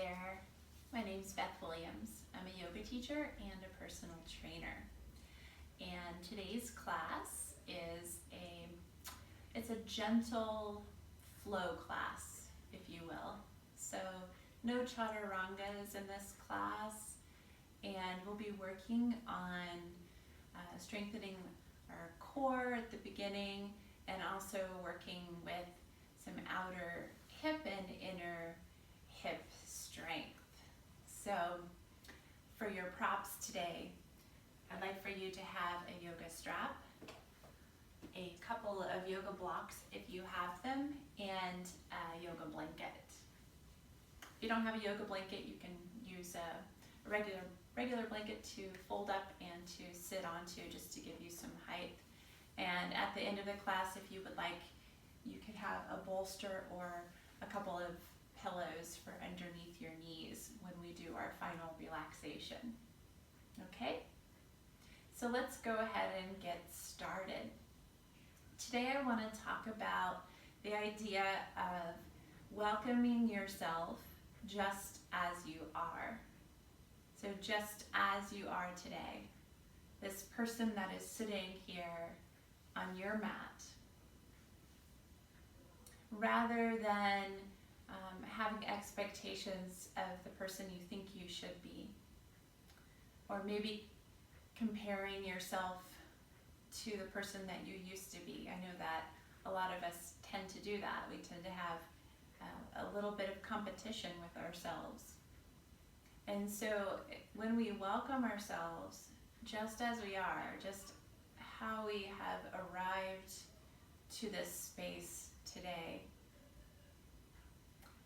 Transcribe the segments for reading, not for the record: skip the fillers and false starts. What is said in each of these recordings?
there, my name's Beth Williams. I'm a yoga teacher and a personal trainer. And today's class is it's a gentle flow class, if you will. So no chaturangas in this class, and we'll be working on strengthening our core at the beginning and also working with some outer hip and inner hip strength. So for your props today, I'd like for you to have a yoga strap, a couple of yoga blocks if you have them, and a yoga blanket. If you don't have a yoga blanket, you can use a regular blanket to fold up and to sit onto, just to give you some height. And at the end of the class, if you would like, you could have a bolster or a couple of pillows for underneath your knees when we do our final relaxation. Okay? So let's go ahead and get started. Today I want to talk about the idea of welcoming yourself just as you are. So just as you are today, this person that is sitting here on your mat, rather than having expectations of the person you think you should be, or maybe comparing yourself to the person that you used to be. I know that a lot of us tend to do that. We tend to have a little bit of competition with ourselves. And so when we welcome ourselves just as we are, just how we have arrived to this space today,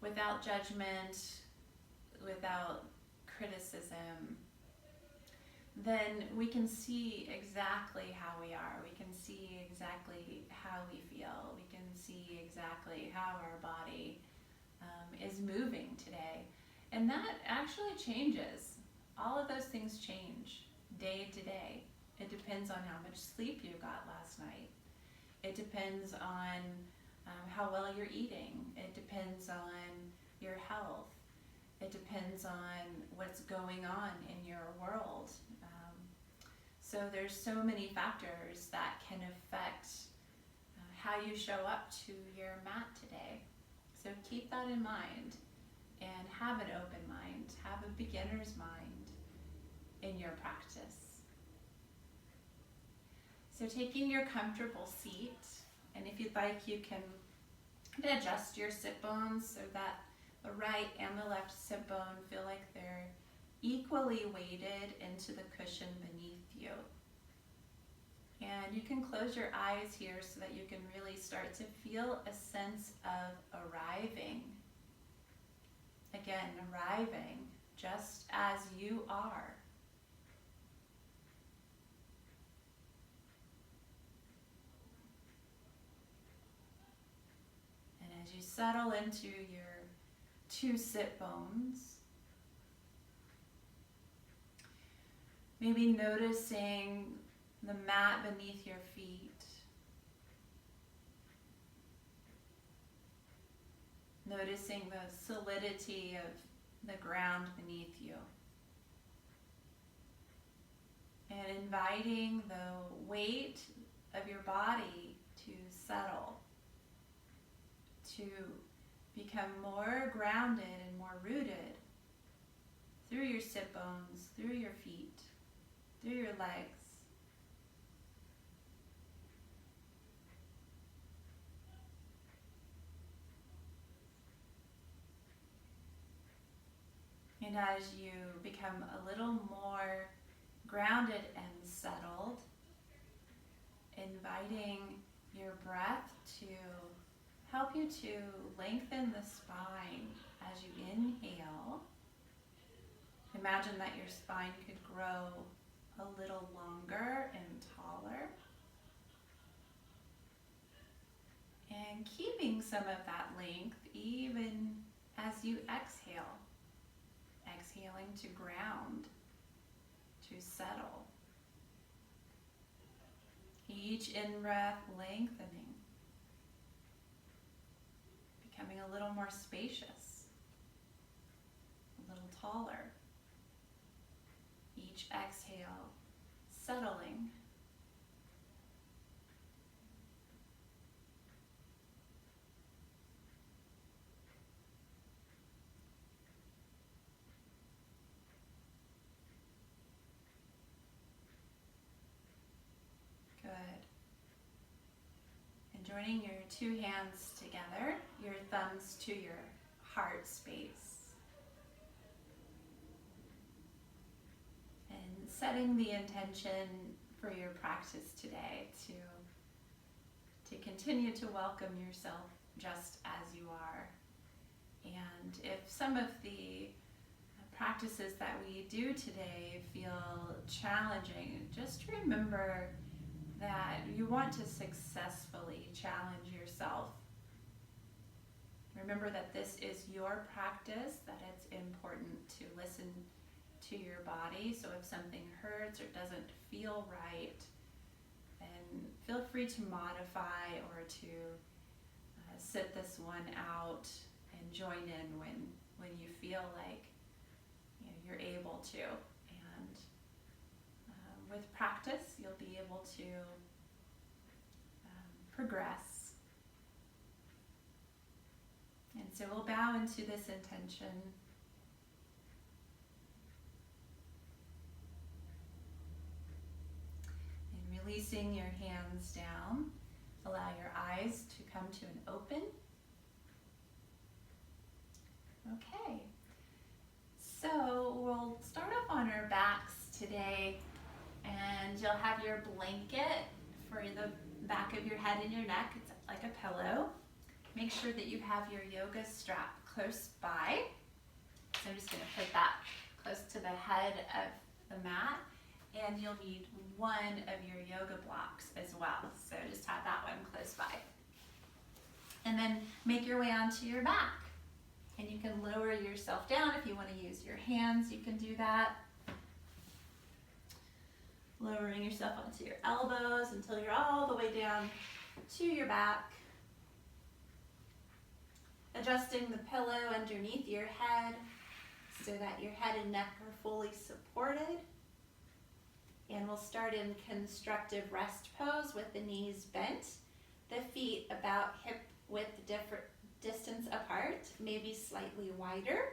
without judgment, without criticism, then we can see exactly how we are. We can see exactly how we feel. We can see exactly how our body is moving today. And that actually changes. All of those things change day to day. It depends on how much sleep you got last night. It depends on how well you're eating. It depends on your health. It depends on what's going on in your world. So there's so many factors that can affect how you show up to your mat today. So keep that in mind and have an open mind, have a beginner's mind in your practice. So taking your comfortable seat, and if you'd like, you can adjust your sit bones so that the right and the left sit bone feel like they're equally weighted into the cushion beneath you. And you can close your eyes here so that you can really start to feel a sense of arriving. Again, arriving just as you are. And as you settle into your two sit bones, maybe noticing the mat beneath your feet. Noticing the solidity of the ground beneath you. And inviting the weight of your body to settle, to become more grounded and more rooted through your sit bones, through your feet, through your legs. And as you become a little more grounded and settled, inviting your breath to help you to lengthen the spine as you inhale. Imagine that your spine could grow a little longer and taller. And keeping some of that length even as you exhale. Exhaling to ground, to settle. Each in-breath lengthening, becoming a little more spacious. taller. Each exhale, settling. Good. And joining your two hands together, your thumbs to your heart space. And setting the intention for your practice today to continue to welcome yourself just as you are. And if some of the practices that we do today feel challenging, just remember that you want to successfully challenge yourself. Remember that this is your practice, that it's important to listen to your body. So if something hurts or doesn't feel right, then feel free to modify or to sit this one out and join in when you feel like you're able to. And with practice, you'll be able to progress. And so we'll bow into this intention. And releasing your hands down, allow your eyes to come to an open. Okay, so we'll start off on our backs today, and you'll have your blanket for the back of your head and your neck. It's like a pillow. Make sure that you have your yoga strap close by. So I'm just going to put that close to the head of the mat, and you'll need one of your yoga blocks as well. So just have that one close by. And then make your way onto your back. And you can lower yourself down. If you want to use your hands, you can do that. Lowering yourself onto your elbows until you're all the way down to your back. Adjusting the pillow underneath your head so that your head and neck are fully supported. And we'll start in constructive rest pose with the knees bent, the feet about hip width distance apart, maybe slightly wider.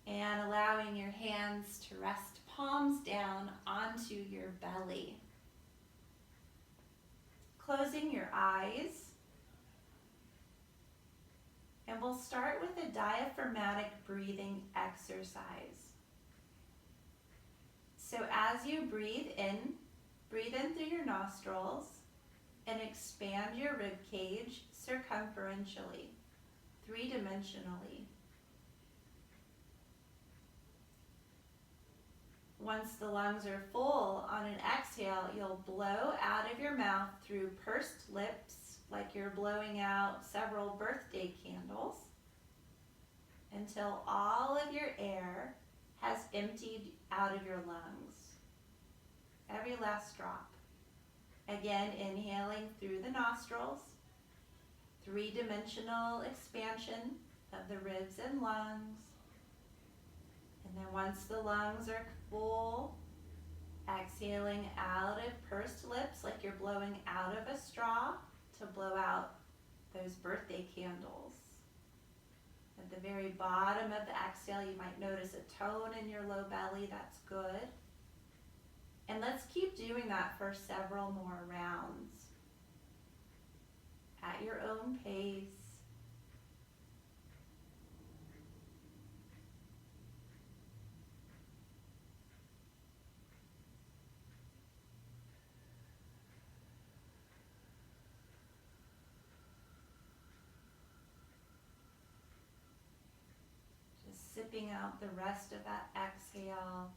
And allowing your hands to rest palms down onto your belly. Closing your eyes. And we'll start with a diaphragmatic breathing exercise. So as you breathe in through your nostrils and expand your rib cage circumferentially, three-dimensionally. Once the lungs are full, on an exhale, you'll blow out of your mouth through pursed lips, like you're blowing out several birthday candles, until all of your air has emptied out of your lungs. Every last drop. Again, inhaling through the nostrils, three-dimensional expansion of the ribs and lungs. And then once the lungs are full, exhaling out of pursed lips like you're blowing out of a straw to blow out those birthday candles. At the very bottom of the exhale, you might notice a tone in your low belly. That's good. And let's keep doing that for several more rounds at your own pace. Just sipping out the rest of that exhale.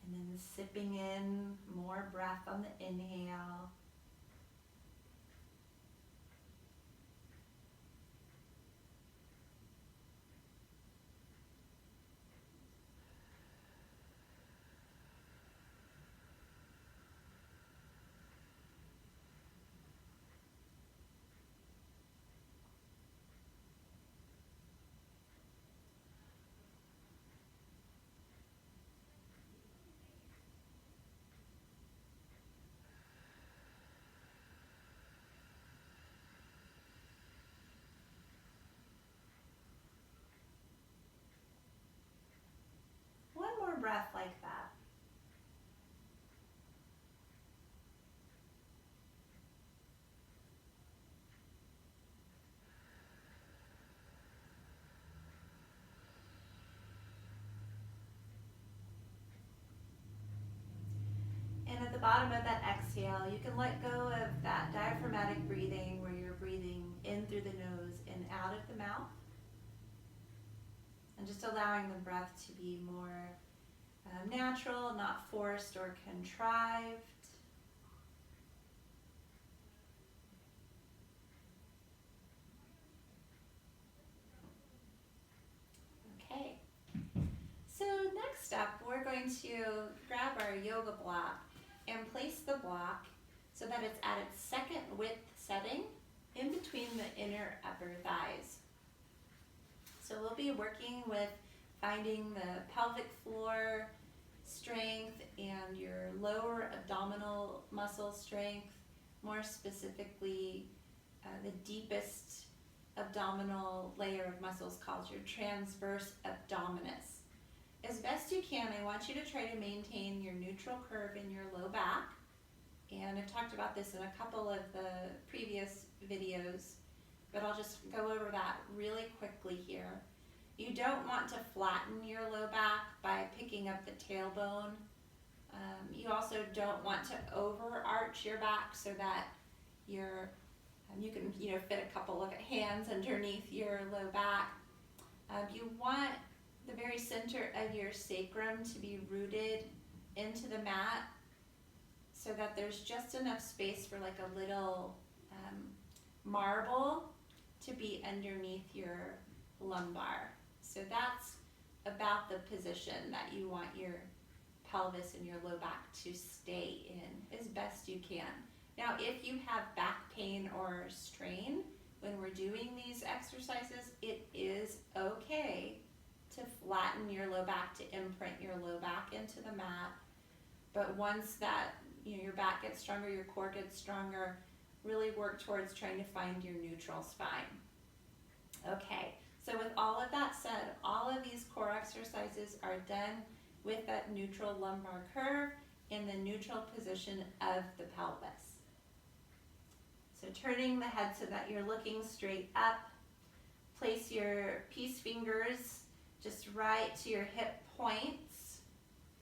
And then sipping in more breath on the inhale. bottom of that exhale, you can let go of that diaphragmatic breathing where you're breathing in through the nose and out of the mouth. And just allowing the breath to be more natural, not forced or contrived. Okay. So next up, we're going to grab our yoga block and place the block so that it's at its second width setting in between the inner upper thighs. So we'll be working with finding the pelvic floor strength and your lower abdominal muscle strength, more specifically the deepest abdominal layer of muscles called your transverse abdominis. As best you can, I want you to try to maintain your neutral curve in your low back. And I've talked about this in a couple of the previous videos, but I'll just go over that really quickly here. You don't want to flatten your low back by picking up the tailbone. You also don't want to overarch your back so that you can fit a couple of hands underneath your low back. You want the very center of your sacrum to be rooted into the mat so that there's just enough space for like a little marble to be underneath your lumbar. So that's about the position that you want your pelvis and your low back to stay in as best you can. Now, if you have back pain or strain when we're doing these exercises, it is okay to flatten your low back, to imprint your low back into the mat. But once that your back gets stronger, your core gets stronger, really work towards trying to find your neutral spine. Okay, so with all of that said, all of these core exercises are done with that neutral lumbar curve in the neutral position of the pelvis. So turning the head so that you're looking straight up, place your peace fingers just right to your hip points,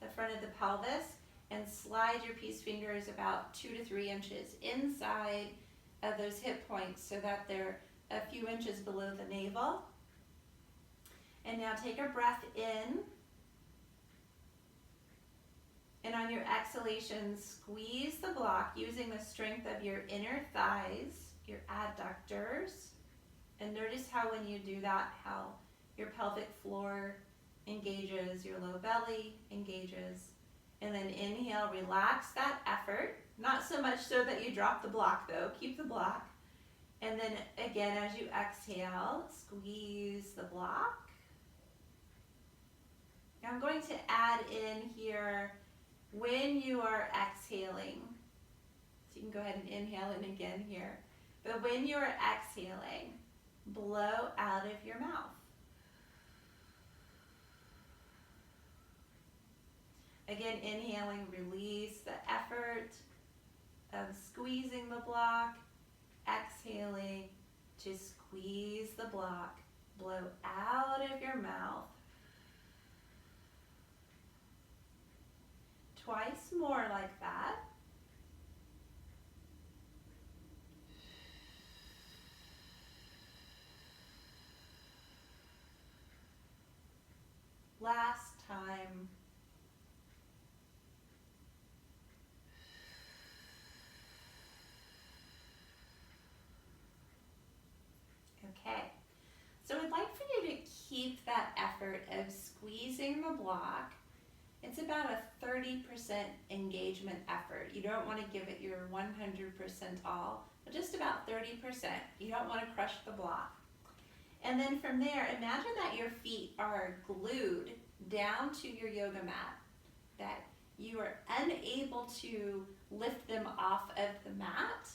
the front of the pelvis, and slide your peace fingers about 2 to 3 inches inside of those hip points so that they're a few inches below the navel. And now take a breath in. And on your exhalation, squeeze the block using the strength of your inner thighs, your adductors. And notice how when you do that, how your pelvic floor engages, your low belly engages. And then inhale, relax that effort. Not so much so that you drop the block though, keep the block. And then again, as you exhale, squeeze the block. Now I'm going to add in here, when you are exhaling, so you can go ahead and inhale in again here, but when you are exhaling, blow out of your mouth. Again, inhaling, release the effort of squeezing the block. Exhaling to squeeze the block. Blow out of your mouth. Twice more like that. Last time. Okay, so I'd like for you to keep that effort of squeezing the block. It's about a 30% engagement effort. You don't want to give it your 100% all, but just about 30%. You don't want to crush the block. And then from there, imagine that your feet are glued down to your yoga mat, that you are unable to lift them off of the mat.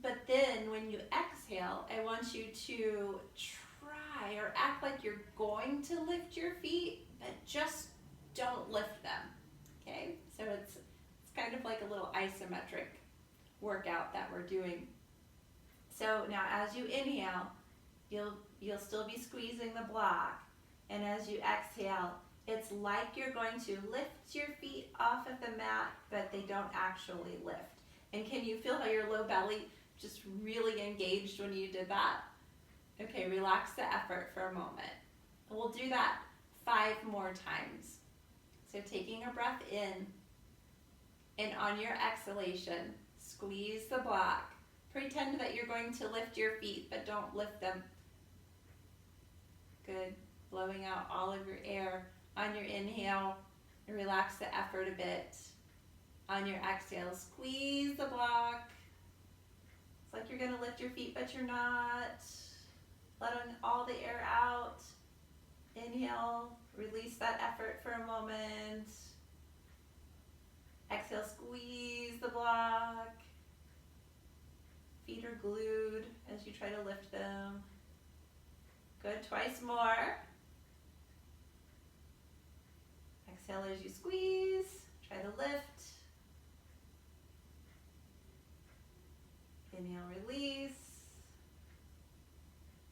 But then when you exhale, I want you to try or act like you're going to lift your feet, but just don't lift them, okay? So it's kind of like a little isometric workout that we're doing. So now as you inhale, you'll still be squeezing the block. And as you exhale, It's like you're going to lift your feet off of the mat, but they don't actually lift. And can you feel how your low belly just really engaged when you did that? Okay, relax the effort for a moment. We'll do that 5 more times. So taking a breath in, and on your exhalation, squeeze the block. Pretend that you're going to lift your feet, but don't lift them. Good. Blowing out all of your air. On your inhale, relax the effort a bit. On your exhale, squeeze the block. It's like you're going to lift your feet, but you're not. Letting all the air out. Inhale, release that effort for a moment. Exhale, squeeze the block. Feet are glued as you try to lift them. Good, twice more. Exhale as you squeeze, try to lift. Inhale, release.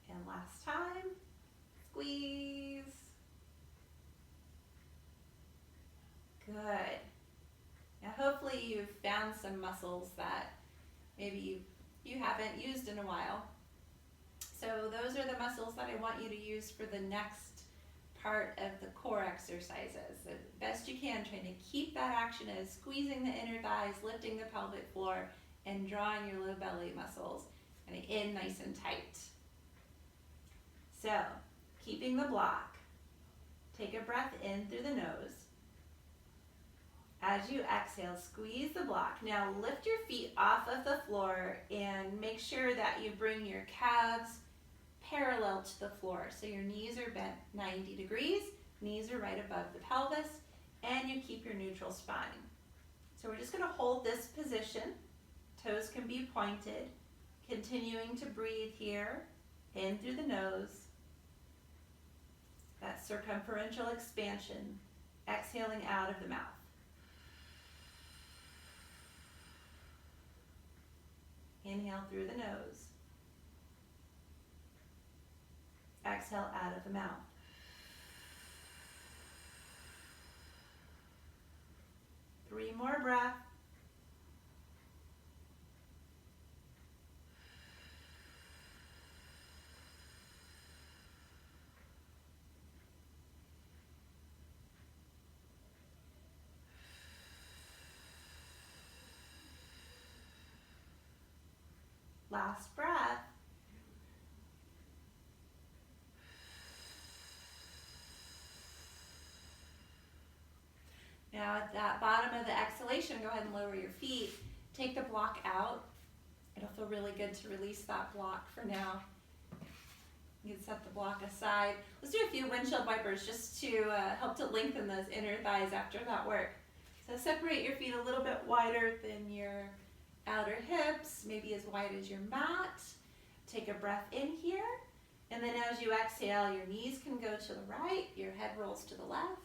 And last time, squeeze. Good. Now hopefully you've found some muscles that maybe you haven't used in a while. So those are the muscles that I want you to use for the next part of the core exercises. The best you can, trying to keep that action as squeezing the inner thighs, lifting the pelvic floor, and drawing your low belly muscles and in nice and tight. So, keeping the block. Take a breath in through the nose. As you exhale, squeeze the block. Now lift your feet off of the floor and make sure that you bring your calves parallel to the floor. So your knees are bent 90 degrees, knees are right above the pelvis, and you keep your neutral spine. So we're just going to hold this position. Toes can be pointed. Continuing to breathe here, in through the nose. That circumferential expansion, exhaling out of the mouth. Inhale through the nose. Exhale out of the mouth. Three more breaths. Last breath. Now at that bottom of the exhalation, go ahead and lower your feet. Take the block out. It'll feel really good to release that block for now. You can set the block aside. Let's do a few windshield wipers just to help to lengthen those inner thighs after that work. So separate your feet a little bit wider than your outer hips, maybe as wide as your mat. Take a breath in here. And then as you exhale, your knees can go to the right, your head rolls to the left.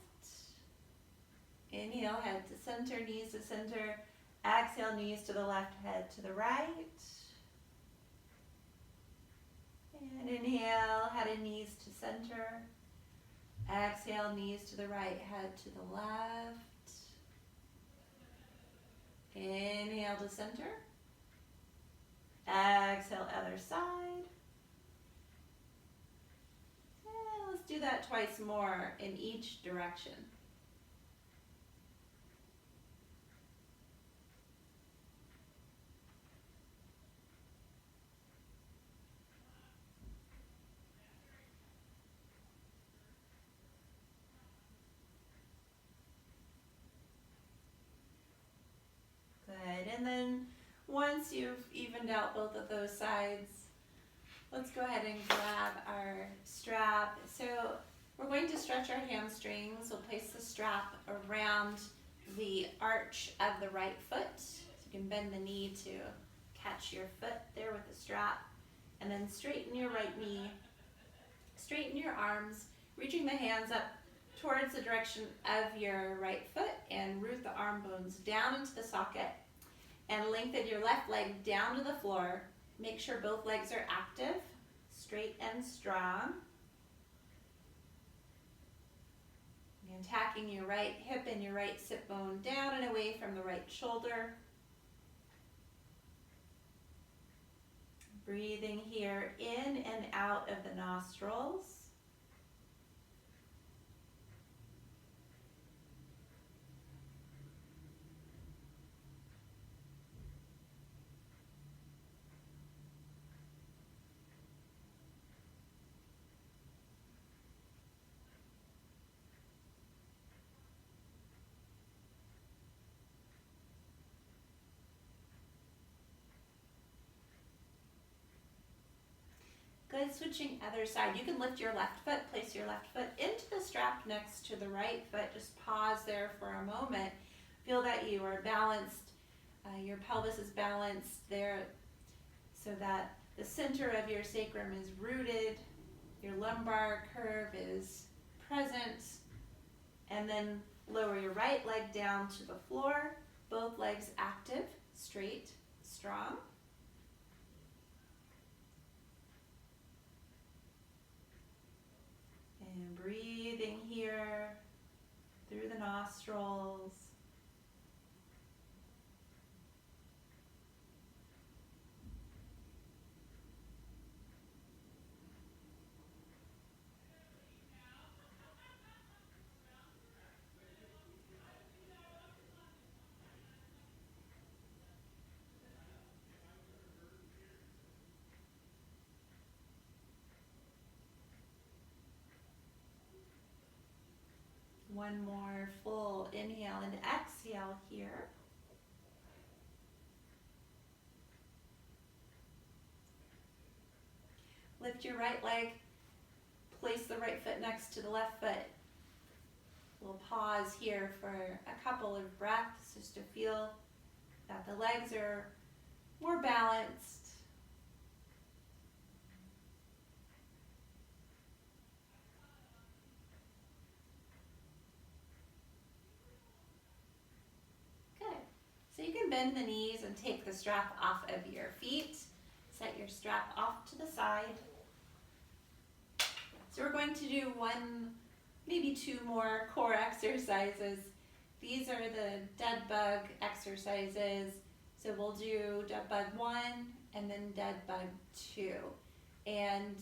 Inhale, head to center, knees to center. Exhale, knees to the left, head to the right. And inhale, head and knees to center. Exhale, knees to the right, head to the left. Inhale to center. Exhale, other side. And let's do that twice more in each direction. Good, and then once you've evened out both of those sides, let's go ahead and grab our strap. So we're going to stretch our hamstrings. We'll place the strap around the arch of the right foot. So you can bend the knee to catch your foot there with the strap. And then straighten your right knee, straighten your arms, reaching the hands up towards the direction of your right foot and root the arm bones down into the socket and lengthen your left leg down to the floor. Make sure both legs are active, straight and strong. And tacking your right hip and your right sit bone down and away from the right shoulder. Breathing here in and out of the nostrils. Good, switching other side. You can lift your left foot, place your left foot into the strap next to the right foot. Just pause there for a moment. Feel that you are balanced, your pelvis is balanced there so that the center of your sacrum is rooted, your lumbar curve is present, and then lower your right leg down to the floor, both legs active, straight, strong. And breathing here through the nostrils. One more full inhale and exhale here. Lift your right leg, place the right foot next to the left foot. We'll pause here for a couple of breaths just to feel that the legs are more balanced. Good. So you can bend the knees and take the strap off of your feet. Set your strap off to the side. So we're going to do one, maybe two more core exercises. These are the dead bug exercises. So we'll do dead bug 1 and then dead bug 2. And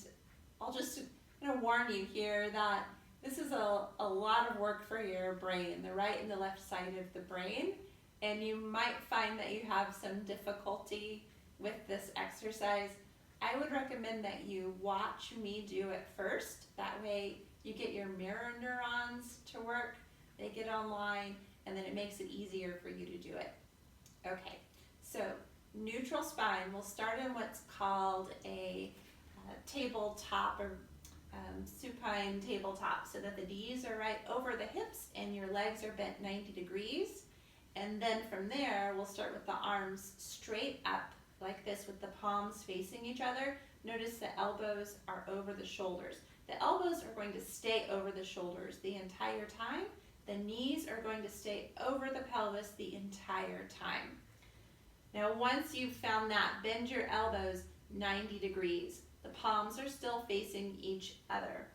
I'll just warn you here that this is a lot of work for your brain, the right and the left side of the brain. And you might find that you have some difficulty with this exercise. I would recommend that you watch me do it first. That way you get your mirror neurons to work, they get online, and then it makes it easier for you to do it. Okay, so neutral spine. We'll start in what's called a tabletop or supine tabletop, so that the knees are right over the hips and your legs are bent 90 degrees. And then from there, we'll start with the arms straight up like this with the palms facing each other. Notice the elbows are over the shoulders. The elbows are going to stay over the shoulders the entire time. The knees are going to stay over the pelvis the entire time. Now once you've found that, bend your elbows 90 degrees. The palms are still facing each other.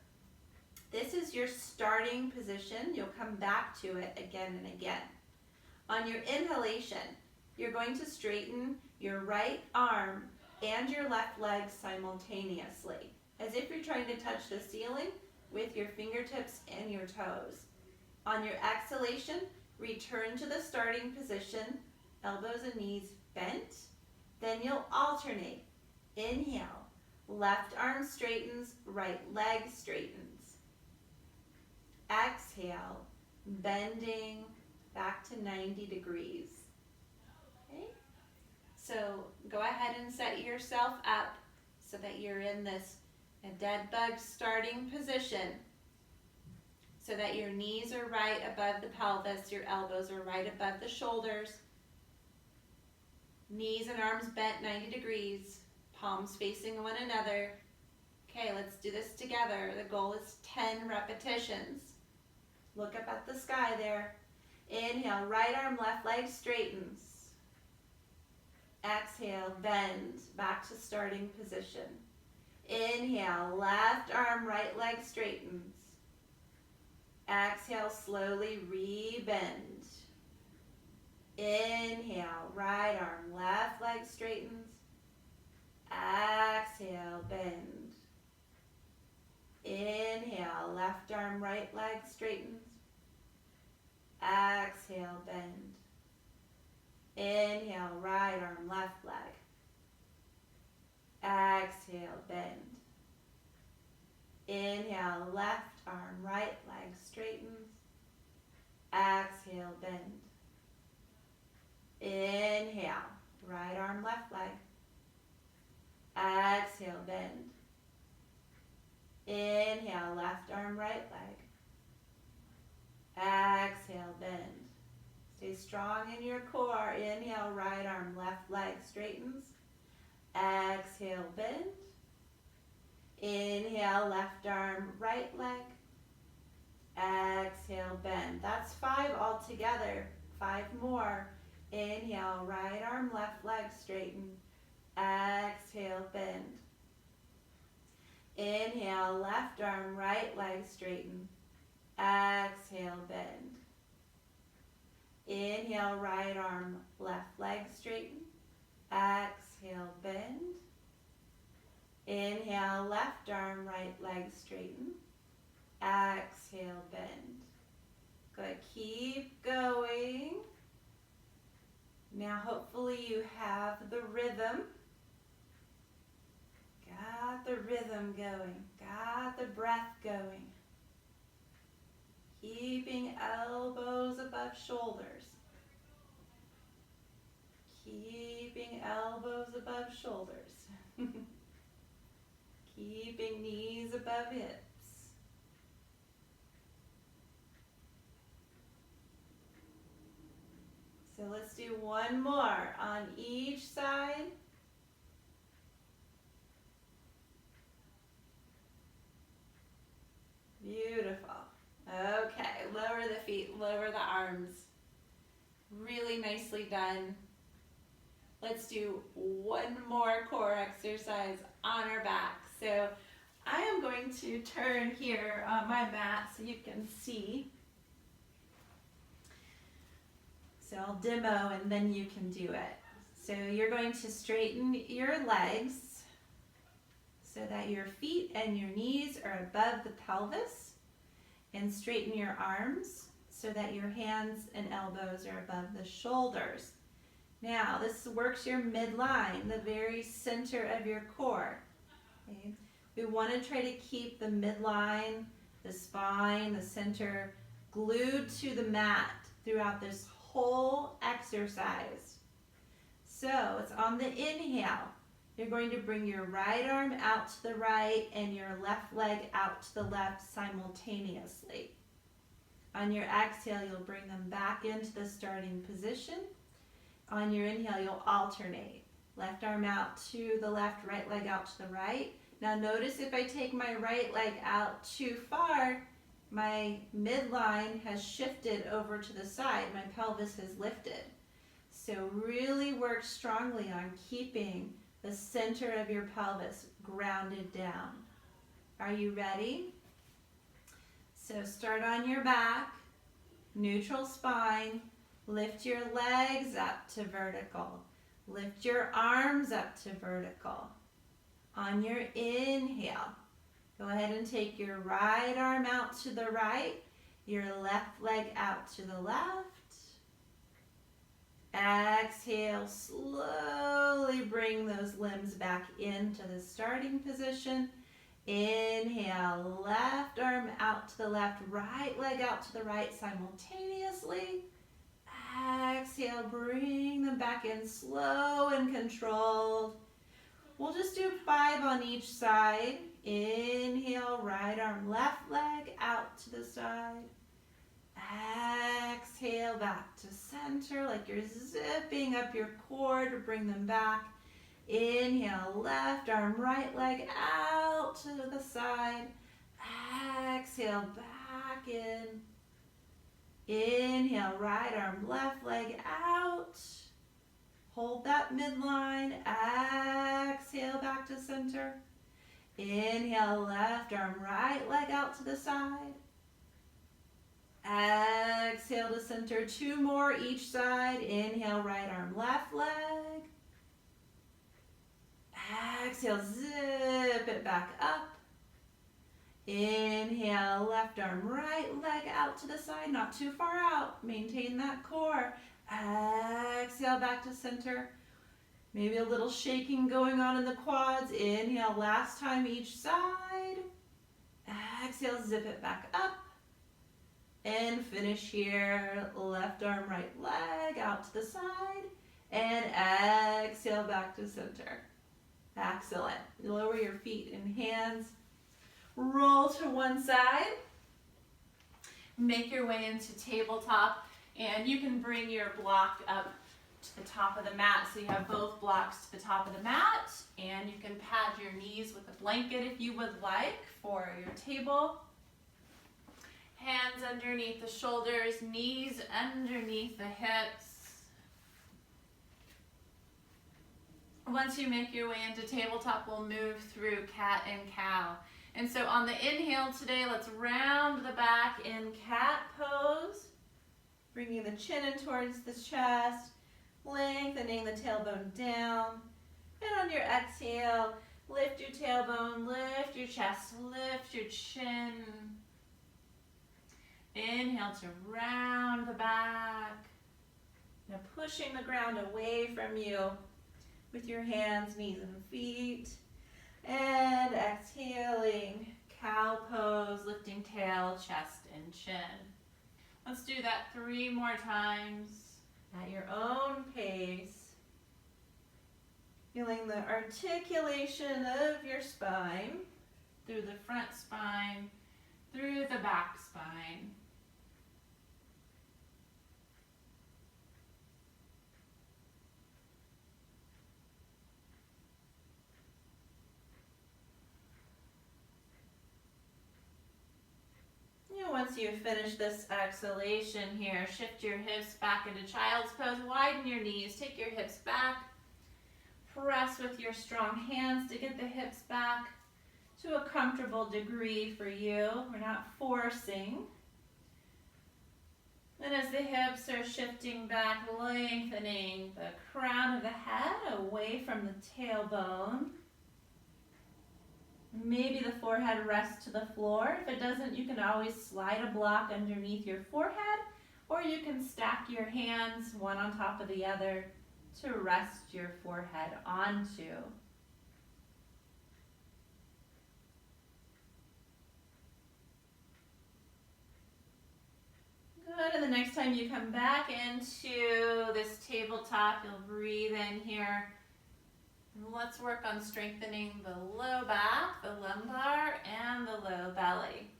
This is your starting position. You'll come back to it again and again. On your inhalation, you're going to straighten your right arm and your left leg simultaneously, as if you're trying to touch the ceiling with your fingertips and your toes. On your exhalation, return to the starting position, elbows and knees bent. Then you'll alternate. Inhale, left arm straightens, right leg straightens. Exhale, bending back to 90 degrees. Okay? So go ahead and set yourself up so that you're in this dead bug starting position, so that your knees are right above the pelvis, your elbows are right above the shoulders, knees and arms bent 90 degrees, palms facing one another. Okay, let's do this together. The goal is 10 repetitions. Look up at the sky there. Inhale, right arm, left leg straightens. Exhale, bend back to starting position. Inhale, left arm, right leg straightens. Exhale, slowly rebend. Inhale, right arm, left leg straightens. Exhale, bend. Inhale, left arm, right leg straightens. Exhale, bend. Inhale, right arm, left leg. Exhale, bend. Inhale, left arm, right leg straightens. Exhale, bend. Inhale, right arm, left leg. Exhale, bend. Inhale, left arm, right leg. Exhale, bend. Stay strong in your core. Inhale, right arm, left leg straightens. Exhale, bend. Inhale, left arm, right leg. Exhale, bend. That's 5 altogether. 5 more. Inhale, right arm, left leg straighten. Exhale, bend. Inhale, left arm, right leg straighten. Exhale, bend. Inhale, right arm, left leg straighten. Exhale, bend. Inhale, left arm, right leg straighten. Exhale, bend. Good, keep going. Now hopefully you have the rhythm. Got the rhythm going. Got the breath going. Keeping elbows above shoulders. Keeping elbows above shoulders. Keeping knees above hips. So let's do one more on each side. Beautiful. Okay, lower the feet, lower the arms. Really nicely done. Let's do one more core exercise on our back. So I am going to turn here on my mat so you can see. So I'll demo and then you can do it. So you're going to straighten your legs so that your feet and your knees are above the pelvis, and straighten your arms so that your hands and elbows are above the shoulders. Now this works your midline, the very center of your core. Okay? We want to try to keep the midline, the spine, the center glued to the mat throughout this whole exercise. So it's on the inhale. You're going to bring your right arm out to the right and your left leg out to the left simultaneously. On your exhale, you'll bring them back into the starting position. On your inhale, you'll alternate. Left arm out to the left, right leg out to the right. Now notice if I take my right leg out too far, my midline has shifted over to the side. My pelvis has lifted. So really work strongly on keeping the center of your pelvis grounded down. Are you ready? So start on your back, neutral spine, lift your legs up to vertical, lift your arms up to vertical. On your inhale, go ahead and take your right arm out to the right, your left leg out to the left. Exhale, slowly bring those limbs back into the starting position. Inhale, left arm out to the left, right leg out to the right simultaneously. Exhale, bring them back in slow and controlled. We'll just do 5 on each side. Inhale, right arm, left leg out to the side. Exhale, back to center like you're zipping up your core to bring them back. Inhale, left arm, right leg out to the side. Exhale, back in. Inhale, right arm, left leg out. Hold that midline. Exhale, back to center. Inhale, left arm, right leg out to the side. Exhale to center. 2 more each side. Inhale, right arm, left leg. Exhale, zip it back up. Inhale, left arm, right leg out to the side, not too far out. Maintain that core. Exhale, back to center. Maybe a little shaking going on in the quads. Inhale, last time each side. Exhale, zip it back up. And finish here. Left arm, right leg out to the side. And exhale, back to center. Excellent. Lower your feet and hands. Roll to one side. Make your way into tabletop, and you can bring your block up to the top of the mat so you have both blocks to the top of the mat, and you can pad your knees with a blanket if you would like for your table. Hands underneath the shoulders, knees underneath the hips. Once you make your way into tabletop, we'll move through cat and cow. And so on the inhale today, let's round the back in cat pose. Bringing the chin in towards the chest, lengthening the tailbone down. And on your exhale, lift your tailbone, lift your chest, lift your chin. Inhale to round the back. Now pushing the ground away from you with your hands, knees, and feet. And exhaling, cow pose, lifting tail, chest, and chin. Let's do that 3 more times at your own pace. Feeling the articulation of your spine through the front spine, through the back spine. Once you finish this exhalation here, shift your hips back into child's pose, widen your knees, take your hips back, press with your strong hands to get the hips back to a comfortable degree for you. We're not forcing. And as the hips are shifting back, lengthening the crown of the head away from the tailbone. Maybe the forehead rests to the floor. If it doesn't, you can always slide a block underneath your forehead, or you can stack your hands one on top of the other to rest your forehead onto. Good, and the next time you come back into this tabletop, you'll breathe in here. Let's work on strengthening the low back, the lumbar, and the low belly.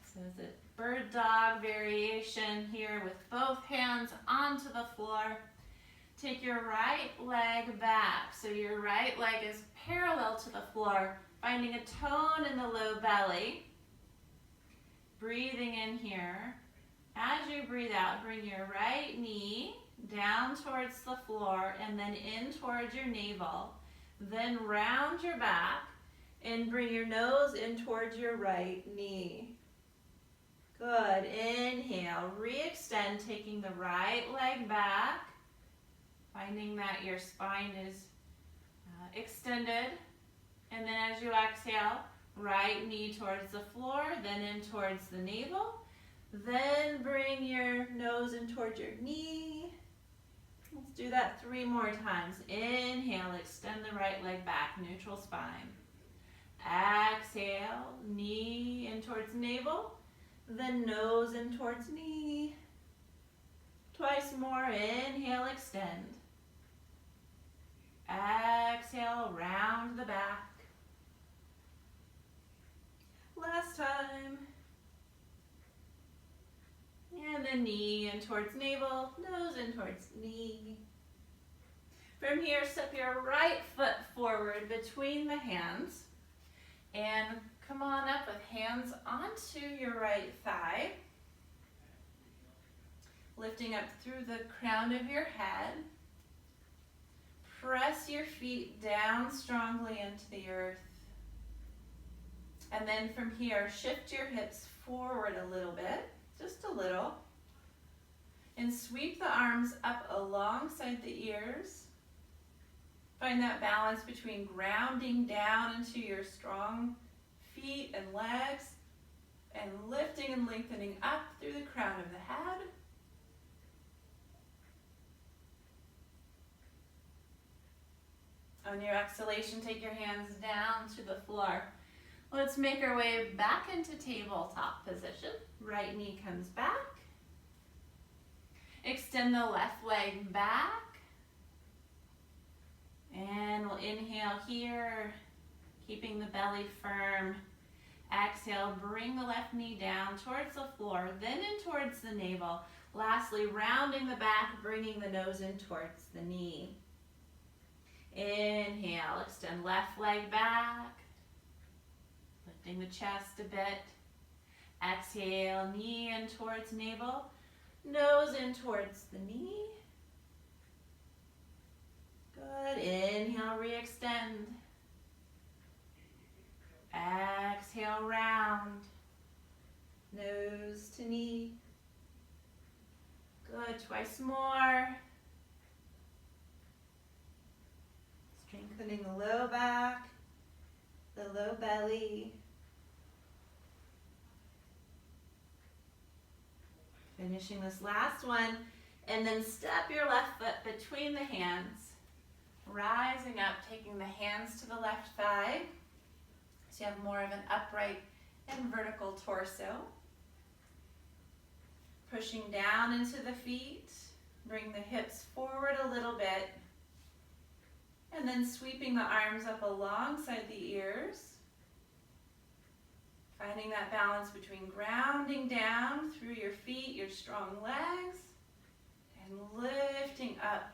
So it's a bird dog variation here with both hands onto the floor. Take your right leg back. So your right leg is parallel to the floor, finding a tone in the low belly. Breathing in here. As you breathe out, bring your right knee down towards the floor and then in towards your navel. Then round your back and bring your nose in towards your right knee. Good. Inhale, re-extend, taking the right leg back, finding that your spine is extended. And then as you exhale, right knee towards the floor, then in towards the navel. Then bring your nose in towards your knee. Let's do that 3 more times. Inhale, extend the right leg back, neutral spine. Exhale, knee in towards navel, then nose in towards knee. Twice more. Inhale, extend. Exhale, round the back. Last time. And the knee in towards navel, nose in towards knee. From here, step your right foot forward between the hands and come on up with hands onto your right thigh. Lifting up through the crown of your head. Press your feet down strongly into the earth. And then from here, shift your hips forward a little bit. just a little. And sweep the arms up alongside the ears. Find that balance between grounding down into your strong feet and legs and lifting and lengthening up through the crown of the head. On your exhalation, take your hands down to the floor. Let's make our way back into tabletop position. Right knee comes back. Extend the left leg back. And we'll inhale here, keeping the belly firm. Exhale, bring the left knee down towards the floor, then in towards the navel. Lastly, rounding the back, bringing the nose in towards the knee. Inhale, extend left leg back, lifting the chest a bit. Exhale, knee in towards navel, nose in towards the knee. Good, inhale, re-extend. Exhale, round, nose to knee. Good, twice more. Strengthening the low back, the low belly. Finishing this last one, and then step your left foot between the hands. Rising up, taking the hands to the left thigh. So you have more of an upright and vertical torso. Pushing down into the feet. Bring the hips forward a little bit. And then sweeping the arms up alongside the ears. Finding that balance between grounding down through your feet, your strong legs, and lifting up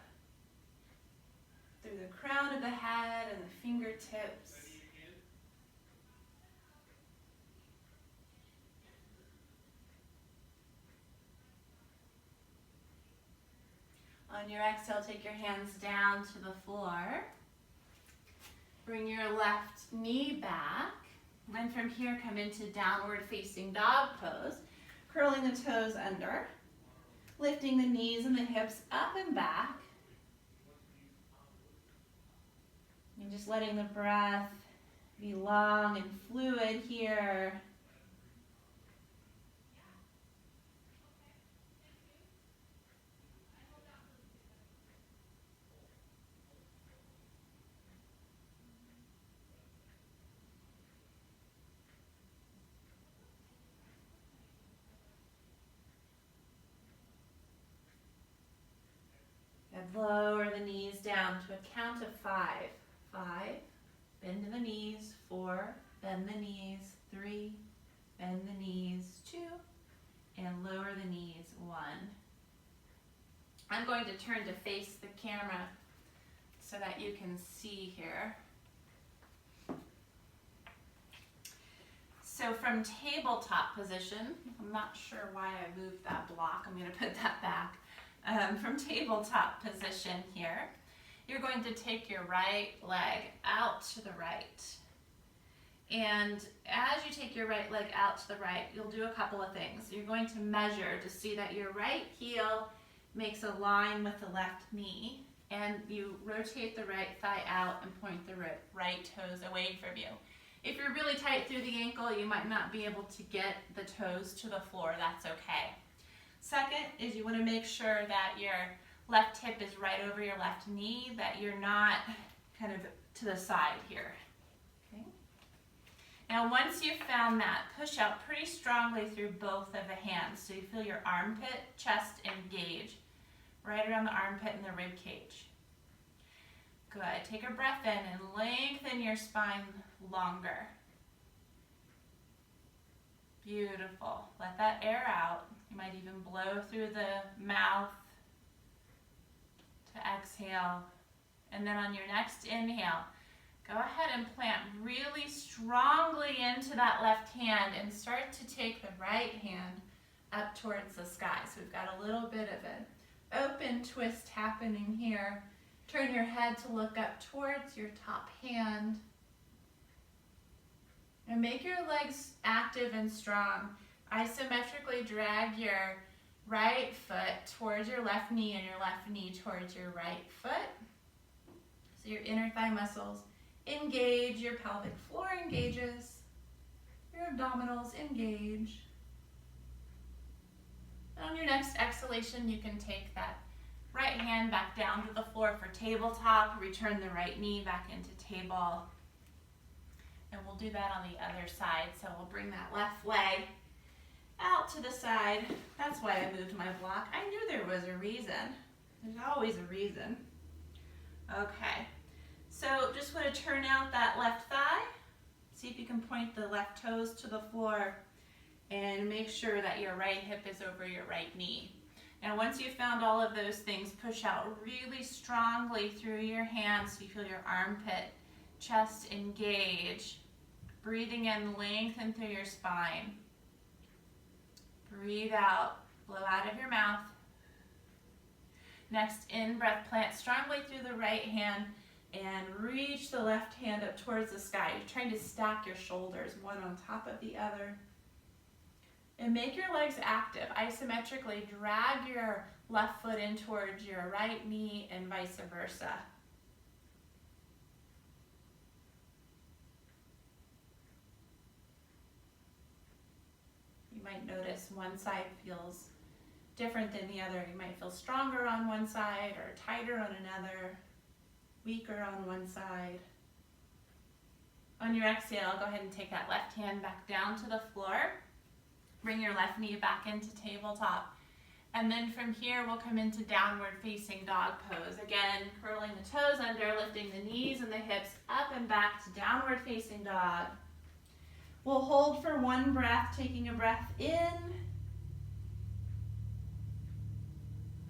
through the crown of the head and the fingertips. On your exhale, take your hands down to the floor. Bring your left knee back. Then from here, come into downward facing dog pose. Curling the toes under. Lifting the knees and the hips up and back. And just letting the breath be long and fluid here. And lower the knees down to a count of 5. 5, bend the knees. 4, bend the knees. 3, bend the knees. 2, and lower the knees. 1. I'm going to turn to face the camera so that you can see here. So from tabletop position, I'm not sure why I moved that block. I'm going to put that back. From tabletop position here, you're going to take your right leg out to the right. And as you take your right leg out to the right, you'll do a couple of things. You're going to measure to see that your right heel makes a line with the left knee, and you rotate the right thigh out and point the right toes away from you. If you're really tight through the ankle, you might not be able to get the toes to the floor. That's okay. Second is you want to make sure that your left hip is right over your left knee, that you're not kind of to the side here. Okay. Now once you've found that, push out pretty strongly through both of the hands so you feel your armpit, chest engage right around the armpit and the rib cage. Good. Take a breath in and lengthen your spine longer. Beautiful. Let that air out. You might even blow through the mouth to exhale. And then on your next inhale, go ahead and plant really strongly into that left hand and start to take the right hand up towards the sky. So we've got a little bit of an open twist happening here. Turn your head to look up towards your top hand. And make your legs active and strong. Isometrically drag your right foot towards your left knee and your left knee towards your right foot. So your inner thigh muscles engage, your pelvic floor engages, your abdominals engage. And on your next exhalation, you can take that right hand back down to the floor for tabletop, return the right knee back into table. And we'll do that on the other side. So we'll bring that left leg out to the side. That's why I moved my block. I knew there was a reason. There's always a reason. Okay, so just want to turn out that left thigh. See if you can point the left toes to the floor and make sure that your right hip is over your right knee. Now once you've found all of those things, push out really strongly through your hands so you feel your armpit, chest engage. Breathing in, lengthen through your spine. Breathe out, blow out of your mouth. Next, in breath, plant strongly through the right hand and reach the left hand up towards the sky. You're trying to stack your shoulders one on top of the other. And make your legs active. Isometrically drag your left foot in towards your right knee and vice versa. You might notice one side feels different than the other. You might feel stronger on one side or tighter on another, weaker on one side. On your exhale, go ahead and take that left hand back down to the floor. Bring your left knee back into tabletop. And then from here, we'll come into downward facing dog pose. Again, curling the toes under, lifting the knees and the hips up and back to downward facing dog. We'll hold for one breath, taking a breath in.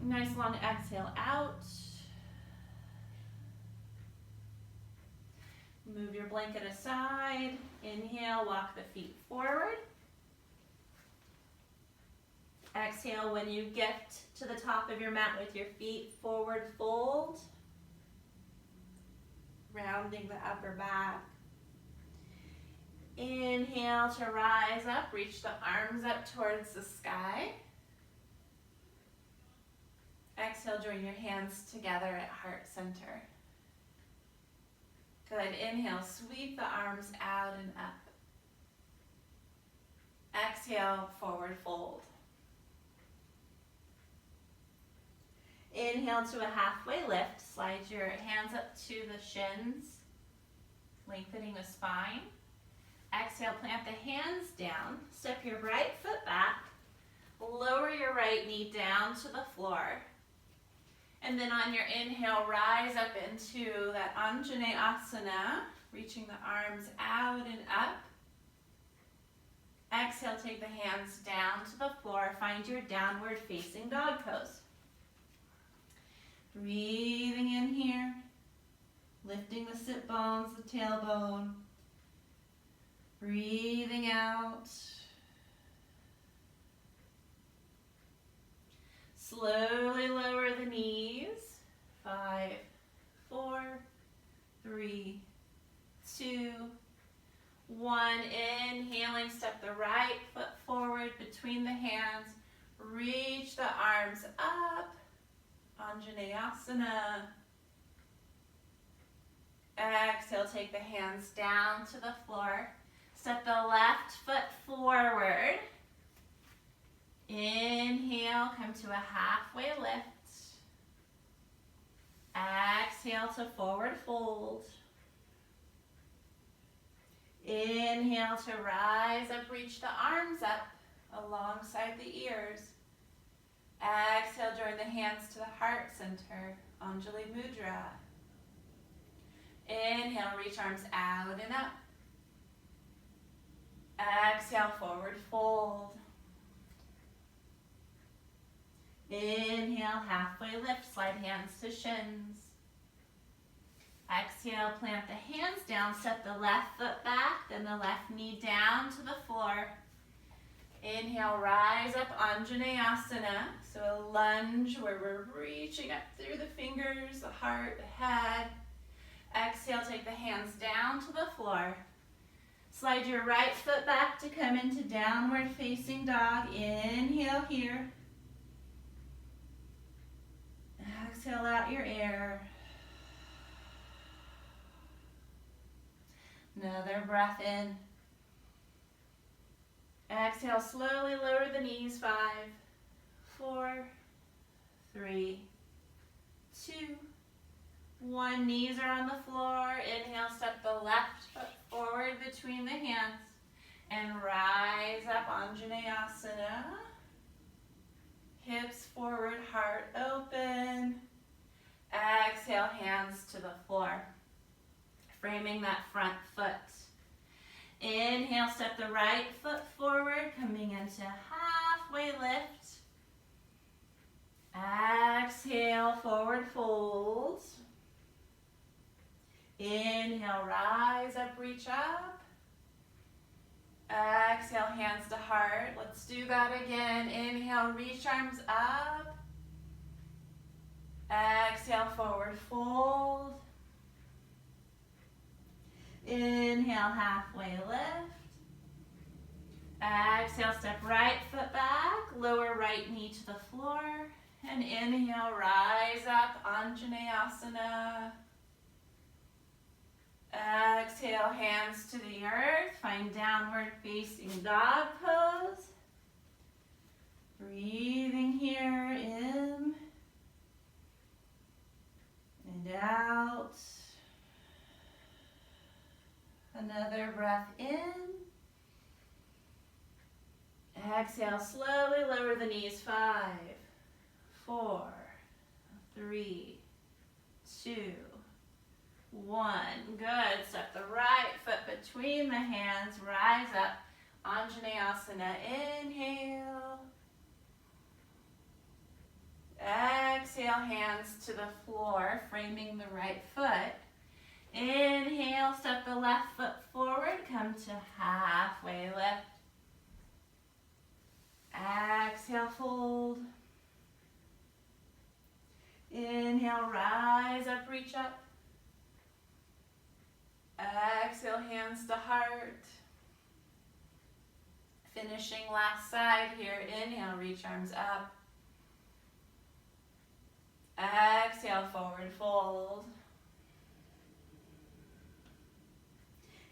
Nice long exhale out. Move your blanket aside. Inhale, walk the feet forward. Exhale, when you get to the top of your mat with your feet forward fold. Rounding the upper back. Inhale to rise up, reach the arms up towards the sky. Exhale, join your hands together at heart center. Good, inhale, sweep the arms out and up. Exhale, forward fold. Inhale to a halfway lift, slide your hands up to the shins, lengthening the spine. Exhale, plant the hands down, step your right foot back, lower your right knee down to the floor. And then on your inhale, rise up into that Anjaneyasana, reaching the arms out and up. Exhale, take the hands down to the floor, find your downward facing dog pose. Breathing in here, lifting the sit bones, the tailbone. Breathing out. Slowly lower the knees. 5, 4, 3, 2, 1. Inhaling, step the right foot forward between the hands. Reach the arms up. Anjaneyasana. Exhale, take the hands down to the floor. Step the left foot forward. Inhale, come to a halfway lift. Exhale to forward fold. Inhale to rise up, reach the arms up alongside the ears. Exhale, join the hands to the heart center, Anjali Mudra. Inhale, reach arms out and up. Exhale, forward fold. Inhale, halfway lift, slide hands to shins. Exhale, plant the hands down, step the left foot back, then the left knee down to the floor. Inhale, rise up, Anjaneyasana. So a lunge where we're reaching up through the fingers, the heart, the head. Exhale, take the hands down to the floor. Slide your right foot back to come into downward facing dog. Inhale here. Exhale out your air. Another breath in. Exhale, slowly lower the knees. 5, 4, 3, 2, 1. Knees are on the floor. Inhale, step the left foot forward between the hands and rise up, Anjaneyasana. Hips forward, heart open. Exhale, hands to the floor, framing that front foot. Inhale, step the right foot forward, coming into halfway lift. Exhale, forward fold. Inhale, rise up, reach up. Exhale, hands to heart. Let's do that again. Inhale, reach arms up. Exhale, forward fold. Inhale, halfway lift. Exhale, step right foot back, lower right knee to the floor. And inhale, rise up, Anjaneyasana. Exhale, hands to the earth. Find downward facing dog pose. Breathing here in and out. Another breath in. Exhale, slowly lower the knees. 5, 4, 3, 2, 1. Good. Step the right foot between the hands. Rise up. Anjaneyasana. Inhale. Exhale, hands to the floor, framing the right foot. Inhale, step the left foot forward, come to halfway lift. Exhale, fold. Inhale, rise up, reach up. Exhale, hands to heart. Finishing last side here. Inhale, reach arms up. Exhale, forward fold.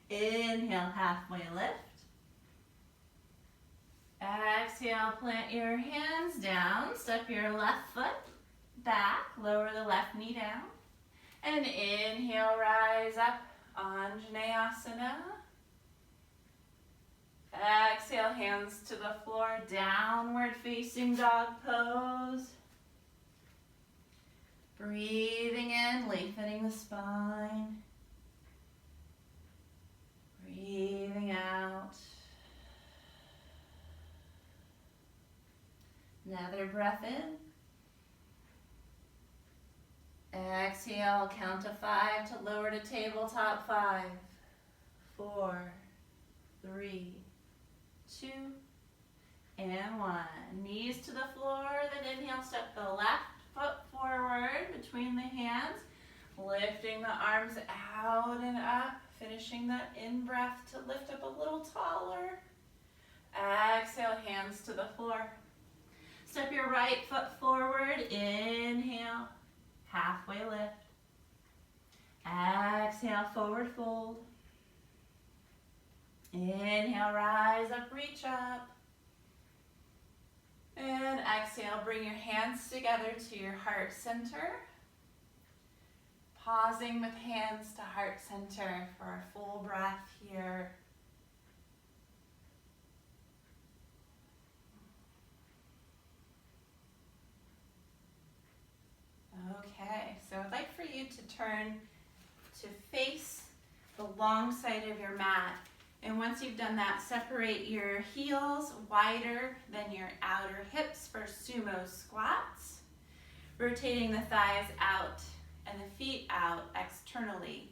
Inhale, halfway lift. Exhale, plant your hands down. Step your left foot back. Lower the left knee down. And inhale, rise up, Anjaneyasana. Exhale, hands to the floor, downward facing dog pose. Breathing in, lengthening the spine. Breathing out. Another breath in. Exhale, count to 5 to lower to tabletop. 5, 4, 3, 2, and 1. Knees to the floor, then inhale, step the left foot forward between the hands, lifting the arms out and up, finishing that in-breath to lift up a little taller. Exhale, hands to the floor. Step your right foot forward, inhale, halfway lift. Exhale, forward fold. Inhale, rise up, reach up. And exhale, bring your hands together to your heart center. Pausing with hands to heart center for a full breath here. Okay, so I'd like for you to turn to face the long side of your mat. And once you've done that, separate your heels wider than your outer hips for sumo squats. Rotating the thighs out and the feet out externally,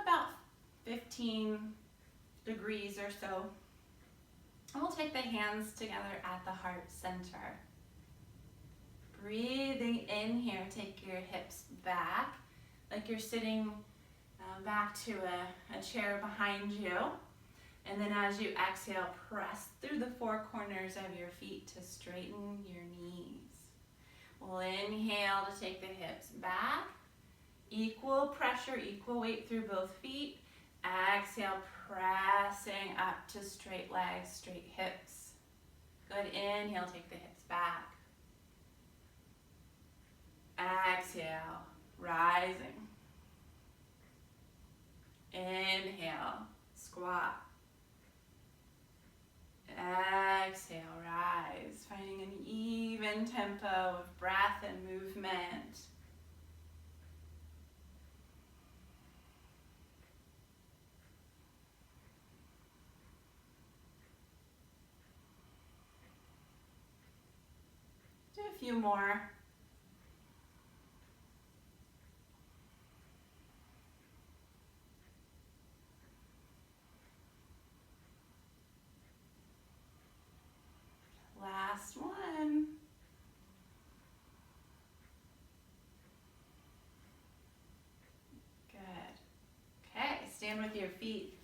about 15 degrees or so. And we'll take the hands together at the heart center. Breathing in here, take your hips back, like you're sitting back to a chair behind you. And then as you exhale, press through the four corners of your feet to straighten your knees. We'll inhale to take the hips back. Equal pressure, equal weight through both feet. Exhale, pressing up to straight legs, straight hips. Good, inhale, take the hips back. Exhale, rising. Inhale, squat. Exhale, rise, finding an even tempo of breath and movement. Do a few more. Last one. Good. Okay, stand with your feet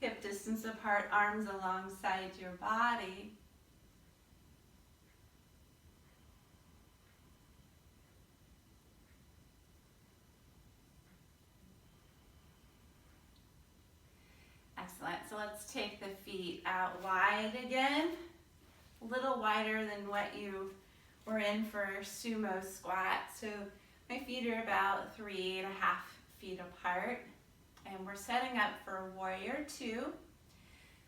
hip distance apart, arms alongside your body. Excellent. So let's take the feet out wide again. A little wider than what you were in for sumo squat. So my feet are about 3.5 feet apart. And we're setting up for warrior two.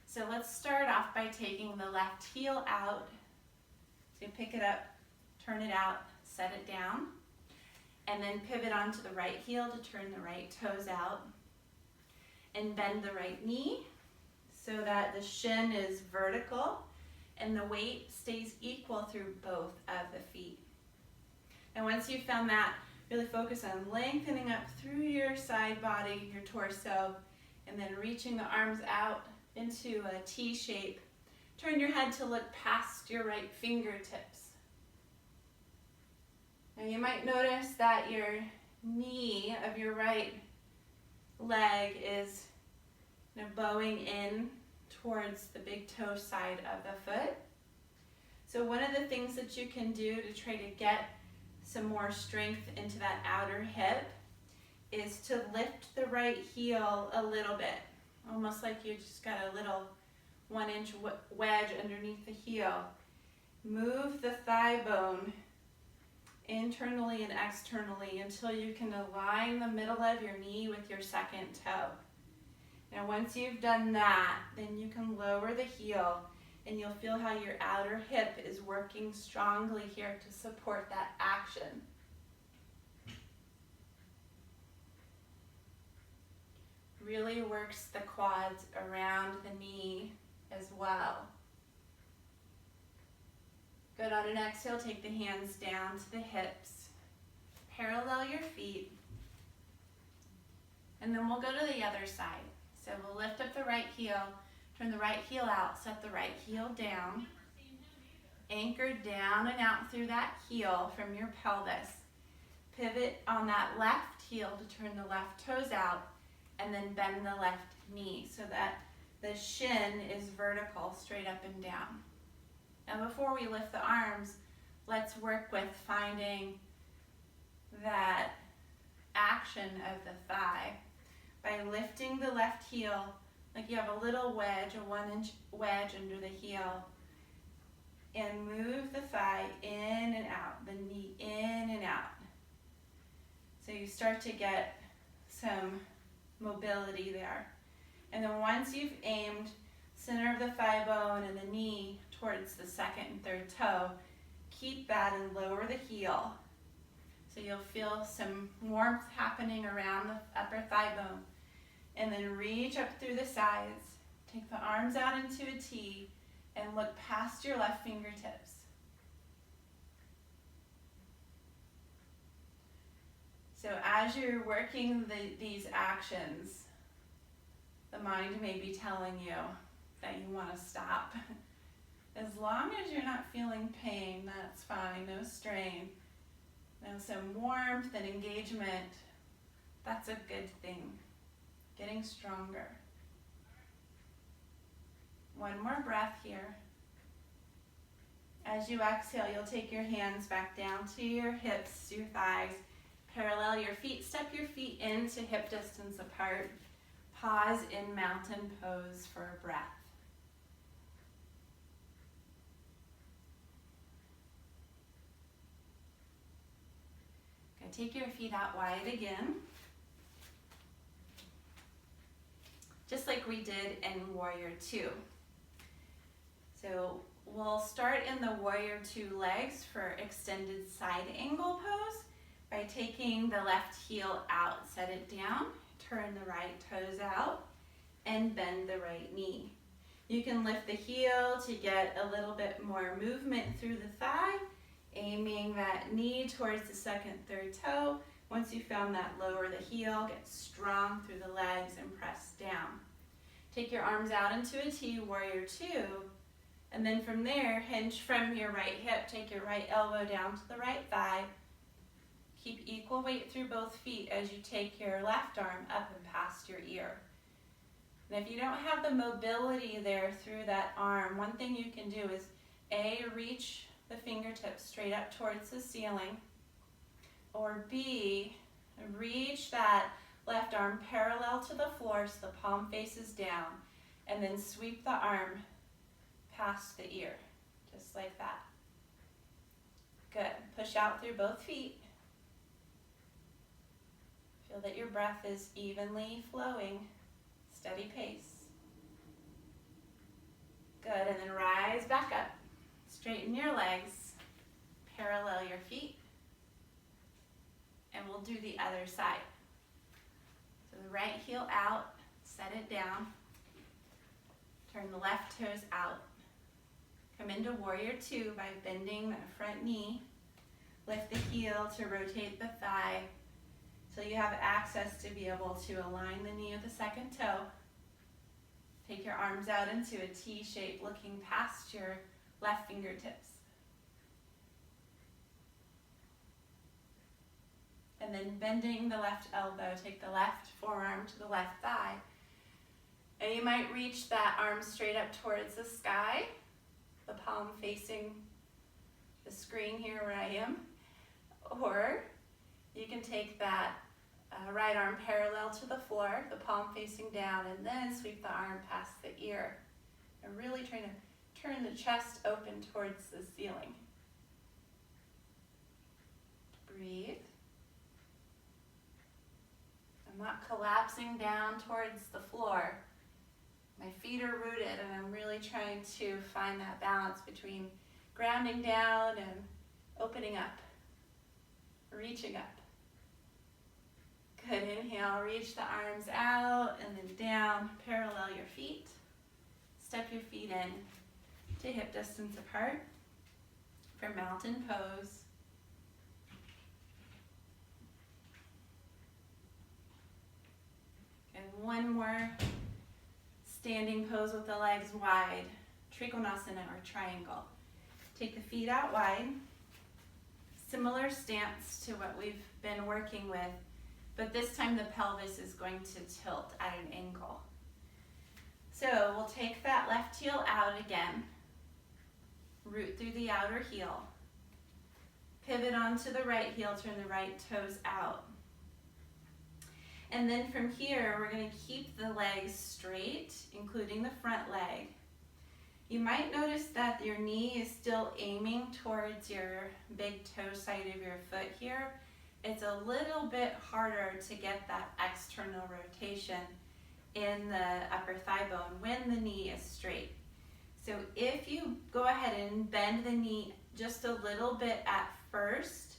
So let's start off by taking the left heel out. So you pick it up, turn it out, set it down. And then pivot onto the right heel to turn the right toes out. And bend the right knee so that the shin is vertical and the weight stays equal through both of the feet. And once you've found that, really focus on lengthening up through your side body, your torso, and then reaching the arms out into a T shape. Turn your head to look past your right fingertips. Now you might notice that your knee of your right leg is bowing in towards the big toe side of the foot. So one of the things that you can do to try to get some more strength into that outer hip is to lift the right heel a little bit, almost like you just got a little 1-inch wedge underneath the heel. Move the thigh bone internally and externally until you can align the middle of your knee with your second toe. Now once you've done that, then you can lower the heel and you'll feel how your outer hip is working strongly here to support that action. Really works the quads around the knee as well. Good, on an exhale, take the hands down to the hips. Parallel your feet. And then we'll go to the other side. So we'll lift up the right heel, turn the right heel out, set the right heel down. Anchor down and out through that heel from your pelvis. Pivot on that left heel to turn the left toes out, and then bend the left knee so that the shin is vertical, straight up and down. Now before we lift the arms, let's work with finding that action of the thigh by lifting the left heel like you have a little wedge, a 1-inch wedge under the heel, and move the thigh in and out, the knee in and out. So you start to get some mobility there. And then once you've aimed center of the thigh bone and the knee towards the second and third toe, keep that and lower the heel. So you'll feel some warmth happening around the upper thigh bone. And then reach up through the sides, take the arms out into a T, and look past your left fingertips. So as you're working these actions, the mind may be telling you that you want to stop. As long as you're not feeling pain, that's fine, no strain. Now some warmth and engagement, that's a good thing. Getting stronger. One more breath here. As you exhale, you'll take your hands back down to your hips, your thighs. Parallel your feet. Step your feet into hip distance apart. Pause in mountain pose for a breath. Good. Take your feet out wide again. Just like we did in Warrior Two. So we'll start in the Warrior Two legs for extended side angle pose by taking the left heel out, set it down, turn the right toes out, and bend the right knee. You can lift the heel to get a little bit more movement through the thigh, aiming that knee towards the second, third toe. Once you found that, lower the heel, get strong through the legs, and press down. Take your arms out into a T, Warrior Two, and then from there, hinge from your right hip, take your right elbow down to the right thigh. Keep equal weight through both feet as you take your left arm up and past your ear. And if you don't have the mobility there through that arm, one thing you can do is A, reach the fingertips straight up towards the ceiling, or B, reach that left arm parallel to the floor so the palm faces down, and then sweep the arm past the ear, just like that. Good. Push out through both feet. Feel that your breath is evenly flowing, steady pace. Good, and then rise back up. Straighten your legs, parallel your feet, and we'll do the other side. So the right heel out, set it down, turn the left toes out. Come into Warrior Two by bending the front knee. Lift the heel to rotate the thigh so you have access to be able to align the knee with the second toe. Take your arms out into a T shape, looking past your left fingertips. And then bending the left elbow, take the left forearm to the left thigh. And you might reach that arm straight up towards the sky, the palm facing the screen here where I am. Or you can take that right arm parallel to the floor, the palm facing down, and then sweep the arm past the ear. And really trying to turn the chest open towards the ceiling. Breathe. I'm not collapsing down towards the floor. My feet are rooted, and I'm really trying to find that balance between grounding down and opening up, reaching up. Good, inhale, reach the arms out and then down, parallel your feet. Step your feet in to hip distance apart for mountain pose. And one more standing pose with the legs wide, Trikonasana or triangle. Take the feet out wide. Similar stance to what we've been working with, but this time the pelvis is going to tilt at an angle. So we'll take that left heel out again, root through the outer heel, pivot onto the right heel, turn the right toes out. And then from here, we're going to keep the legs straight, including the front leg. You might notice that your knee is still aiming towards your big toe side of your foot here. It's a little bit harder to get that external rotation in the upper thigh bone when the knee is straight. So if you go ahead and bend the knee just a little bit at first,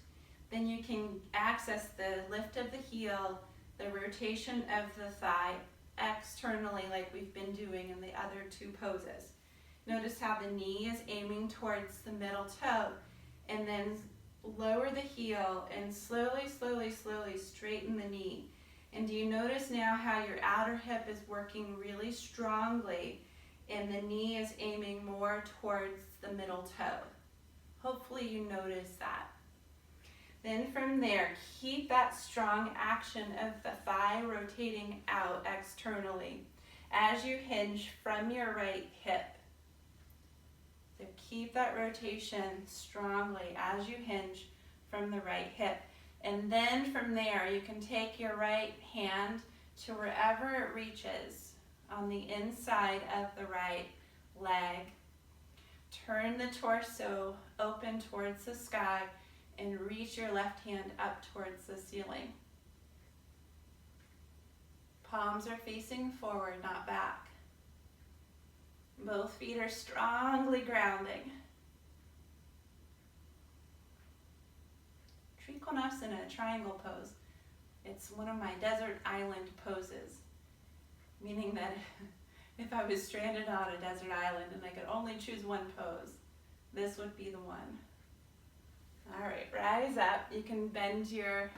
then you can access the lift of the heel, the rotation of the thigh externally like we've been doing in the other two poses. Notice how the knee is aiming towards the middle toe, and then lower the heel and slowly, slowly, slowly straighten the knee. And do you notice now how your outer hip is working really strongly and the knee is aiming more towards the middle toe? Hopefully you notice that. Then from there, keep that strong action of the thigh rotating out externally. as you hinge from your right hip. So keep that rotation strongly as you hinge from the right hip. And then from there, you can take your right hand to wherever it reaches on the inside of the right leg. Turn the torso open towards the sky and reach your left hand up towards the ceiling. Palms are facing forward, not back. Both feet are strongly grounding. Trikonasana, triangle pose. It's one of my desert island poses, meaning that if I was stranded on a desert island and I could only choose one pose, this would be the one. All right, rise up. You can bend your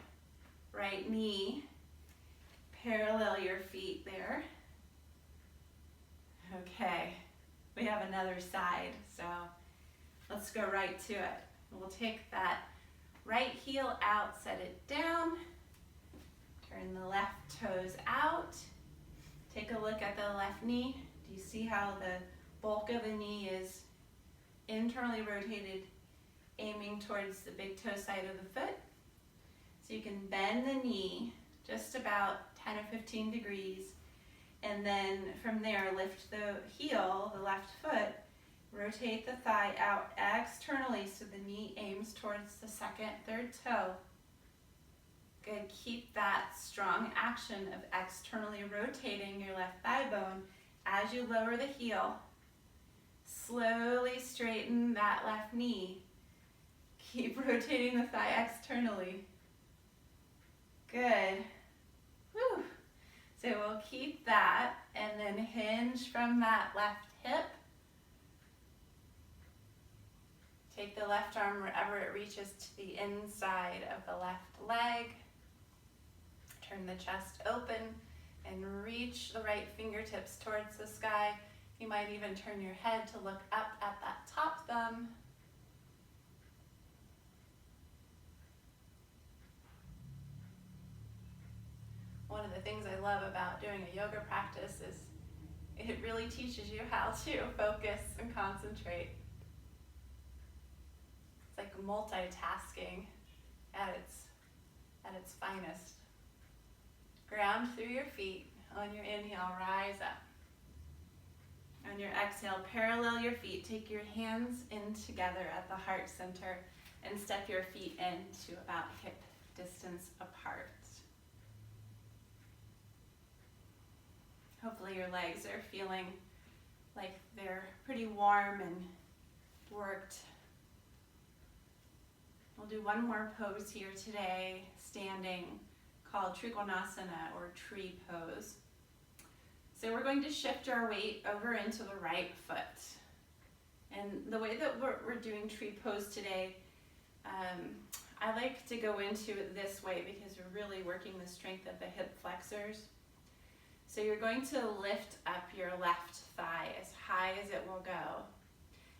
right knee, parallel your feet there. Okay, we have another side, so let's go right to it. We'll take that right heel out, set it down, turn the left toes out, take a look at the left knee. Do you see how the bulk of the knee is internally rotated, aiming towards the big toe side of the foot? So you can bend the knee just about 10 or 15 degrees, and then from there lift the heel, the left foot, rotate the thigh out externally so the knee aims towards the second, third toe. Good, keep that strong action of externally rotating your left thigh bone as you lower the heel. Slowly straighten that left knee. Keep rotating the thigh externally. Good. Whew. So we'll keep that and then hinge from that left hip. Take the left arm wherever it reaches to the inside of the left leg. Turn the chest open and reach the right fingertips towards the sky. You might even turn your head to look up at that top thumb. One of the things I love about doing a yoga practice is it really teaches you how to focus and concentrate. It's like multitasking at its finest. Ground through your feet. On your inhale, rise up. On your exhale, parallel your feet. Take your hands in together at the heart center and step your feet in to about hip distance apart. Hopefully your legs are feeling like they're pretty warm and worked. We'll do one more pose here today, standing, called Trikonasana or tree pose. So we're going to shift our weight over into the right foot. And the way that we're doing tree pose today, I like to go into it this way because we're really working the strength of the hip flexors. So you're going to lift up your left thigh as high as it will go.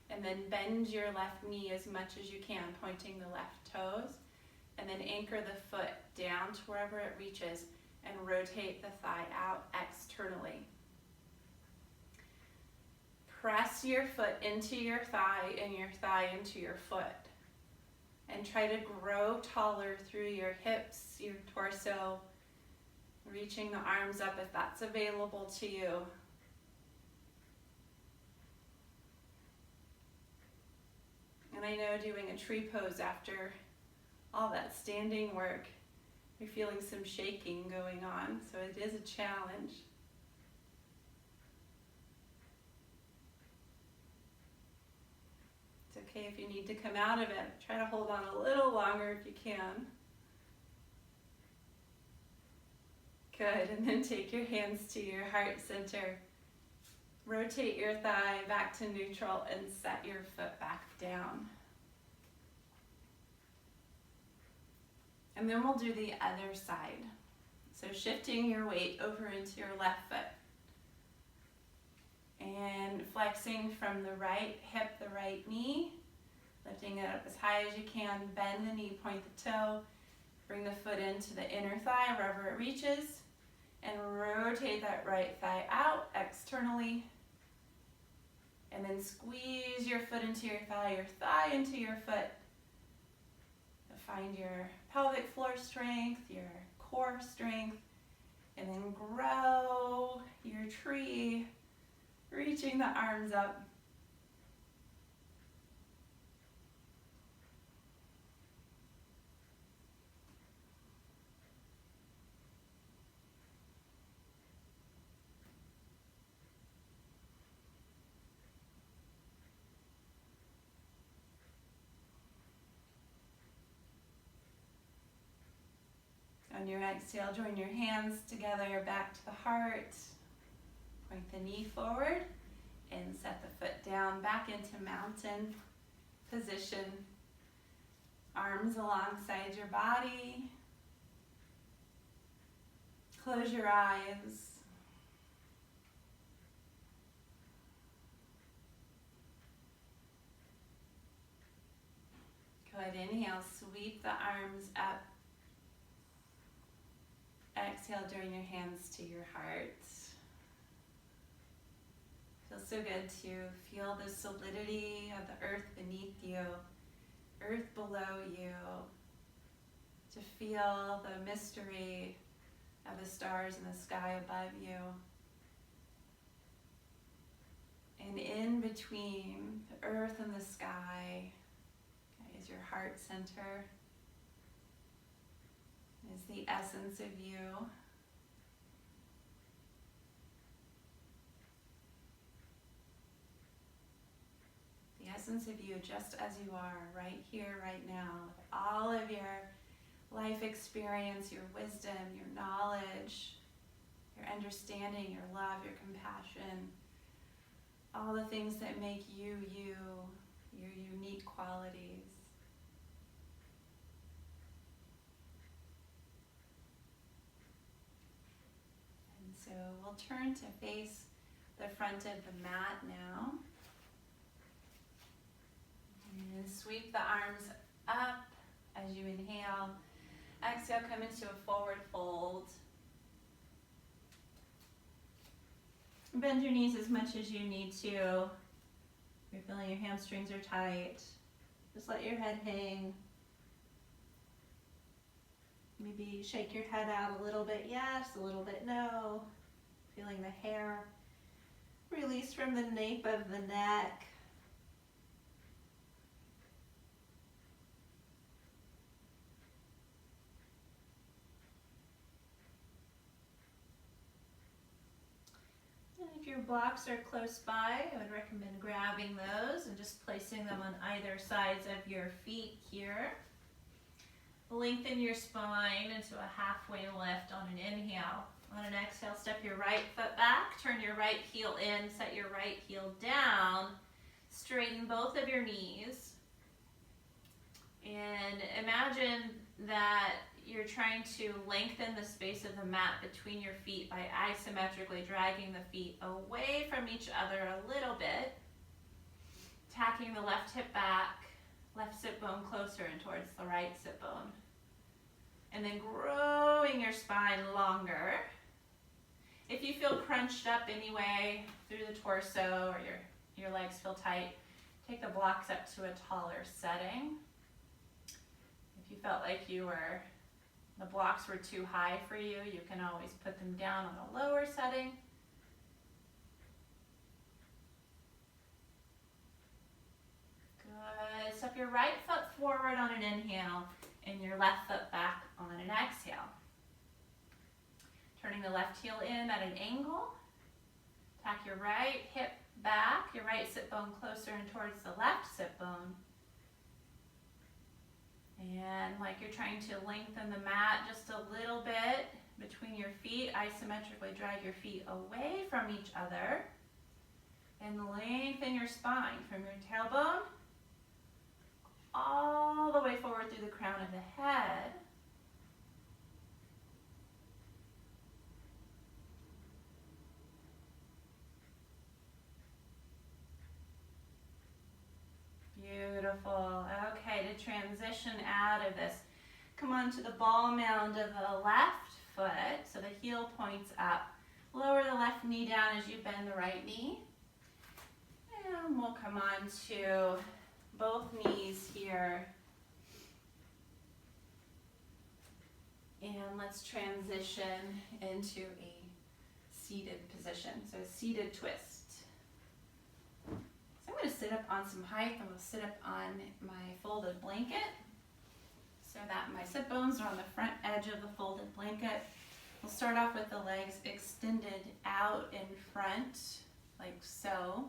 And then bend your left knee as much as you can, pointing the left toes. And then anchor the foot down to wherever it reaches and rotate the thigh out externally. Press your foot into your thigh and your thigh into your foot. And try to grow taller through your hips, your torso, reaching the arms up if that's available to you. And I know doing a tree pose after all that standing work, you're feeling some shaking going on, so it is a challenge. It's okay if you need to come out of it. Try to hold on a little longer if you can. Good, and then take your hands to your heart center. Rotate your thigh back to neutral and set your foot back down. And then we'll do the other side. So shifting your weight over into your left foot. And flexing from the right hip, the right knee. Lifting it up as high as you can. Bend the knee, point the toe. Bring the foot into the inner thigh wherever it reaches. And rotate that right thigh out externally. And then squeeze your foot into your thigh into your foot. Find your pelvic floor strength, your core strength, and then grow your tree, reaching the arms up. On your exhale, join your hands together back to the heart. Point the knee forward and set the foot down back into mountain position. Arms alongside your body. Close your eyes. Good. Inhale, sweep the arms up. Exhale, join your hands to your heart. Feels so good to feel the solidity of the earth beneath you, earth below you, to feel the mystery of the stars in the sky above you. And in between the earth and the sky is your heart center. Is the essence of you. The essence of you just as you are, right here, right now, with all of your life experience, your wisdom, your knowledge, your understanding, your love, your compassion, all the things that make you, you, your unique qualities. So we'll turn to face the front of the mat now. And sweep the arms up as you inhale. Exhale, come into a forward fold. Bend your knees as much as you need to. You're feeling your hamstrings are tight. Just let your head hang. Maybe shake your head out a little bit yes, a little bit no. Feeling the hair release from the nape of the neck. And if your blocks are close by, I would recommend grabbing those and just placing them on either sides of your feet here. Lengthen your spine into a halfway lift on an inhale. On an exhale, step your right foot back, turn your right heel in, set your right heel down, straighten both of your knees, and imagine that you're trying to lengthen the space of the mat between your feet by isometrically dragging the feet away from each other a little bit, tacking the left hip back, left sit bone closer and towards the right sit bone. And then growing your spine longer. If you feel crunched up anyway through the torso or your legs feel tight, take the blocks up to a taller setting. If you felt like the blocks were too high for you, you can always put them down on a lower setting. Good. Step your right foot forward on an inhale and your left foot back on an exhale. Turning the left heel in at an angle. Tack your right hip back, your right sit bone closer and towards the left sit bone. And like you're trying to lengthen the mat just a little bit between your feet, isometrically drag your feet away from each other. And lengthen your spine from your tailbone all the way forward through the crown of the head. Beautiful. Okay, to transition out of this, come on to the ball mound of the left foot, so the heel points up. Lower the left knee down as you bend the right knee. And we'll come on to both knees here. And let's transition into a seated position, so a seated twist. So I'm going to sit up on some height. I'm going to sit up on my folded blanket so that my sit bones are on the front edge of the folded blanket. We'll start off with the legs extended out in front, like so.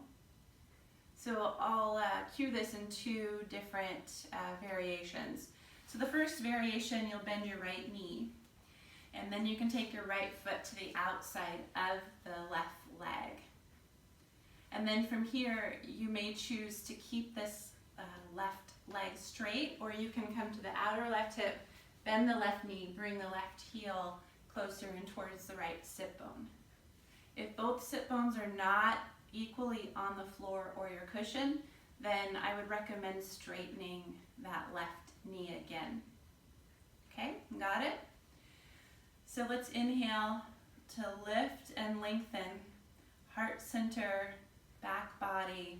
So I'll cue this in two different variations. So the first variation, you'll bend your right knee, and then you can take your right foot to the outside of the left leg. And then from here, you may choose to keep this left leg straight, or you can come to the outer left hip, bend the left knee, bring the left heel closer in towards the right sit bone. If both sit bones are not equally on the floor or your cushion, then I would recommend straightening that left knee again. Okay, got it? So let's inhale to lift and lengthen, heart center, back body,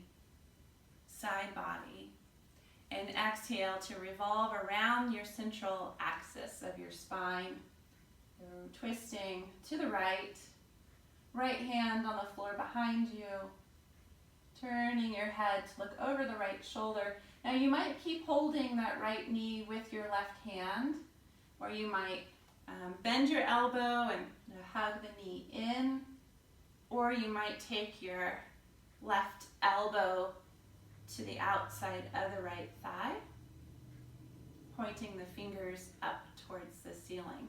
side body. And exhale to revolve around your central axis of your spine. Twisting to the right, right hand on the floor behind you, turning your head to look over the right shoulder. Now you might keep holding that right knee with your left hand, or you might bend your elbow and hug the knee in, or you might take your left elbow to the outside of the right thigh, pointing the fingers up towards the ceiling.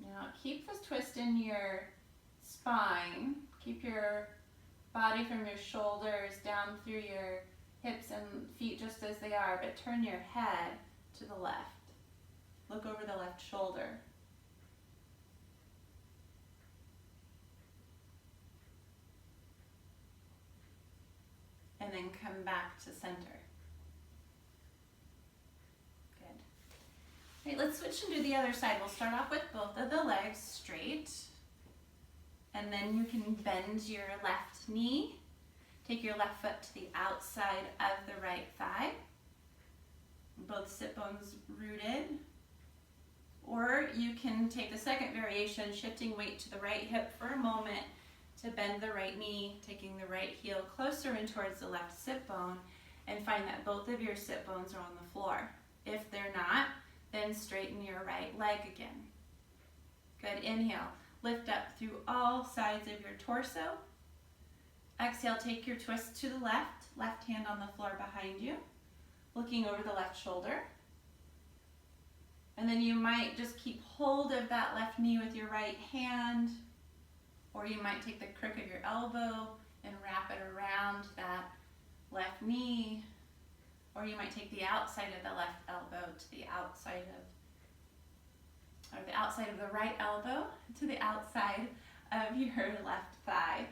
Now keep this twist in your spine. Keep your body from your shoulders down through your hips and feet just as they are, but turn your head to the left. Look over the left shoulder. And then come back to center. Good. Okay, let's switch and do the other side. We'll start off with both of the legs straight. And then you can bend your left knee. Take your left foot to the outside of the right thigh. Both sit bones rooted. Or you can take the second variation, shifting weight to the right hip for a moment to bend the right knee, taking the right heel closer in towards the left sit bone, and find that both of your sit bones are on the floor. If they're not, then straighten your right leg again. Good, inhale. Lift up through all sides of your torso. Exhale, take your twist to the left, left hand on the floor behind you, looking over the left shoulder. And then you might just keep hold of that left knee with your right hand, or you might take the crook of your elbow and wrap it around that left knee, or you might take the outside of the left elbow to the outside of or the outside of the right elbow to the outside of your left thigh.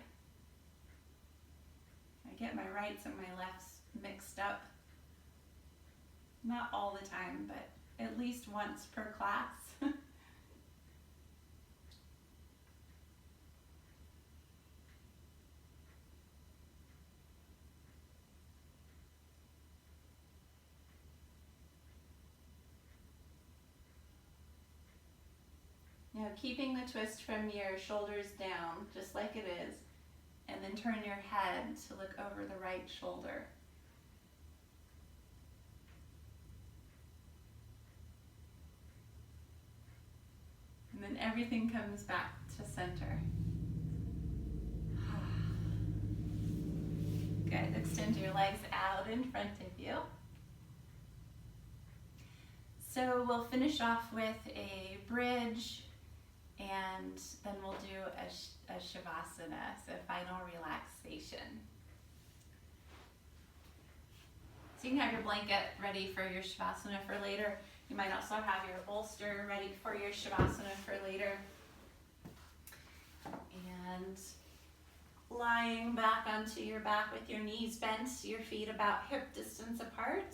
I get my rights and my lefts mixed up. Not all the time, but at least once per class. Now keeping the twist from your shoulders down, just like it is, and then turn your head to look over the right shoulder. And then everything comes back to center. Good, extend your legs out in front of you. So we'll finish off with a bridge, and then we'll do a shavasana, so final relaxation. So you can have your blanket ready for your Shavasana for later. You might also have your bolster ready for your Shavasana for later. And lying back onto your back with your knees bent, your feet about hip distance apart,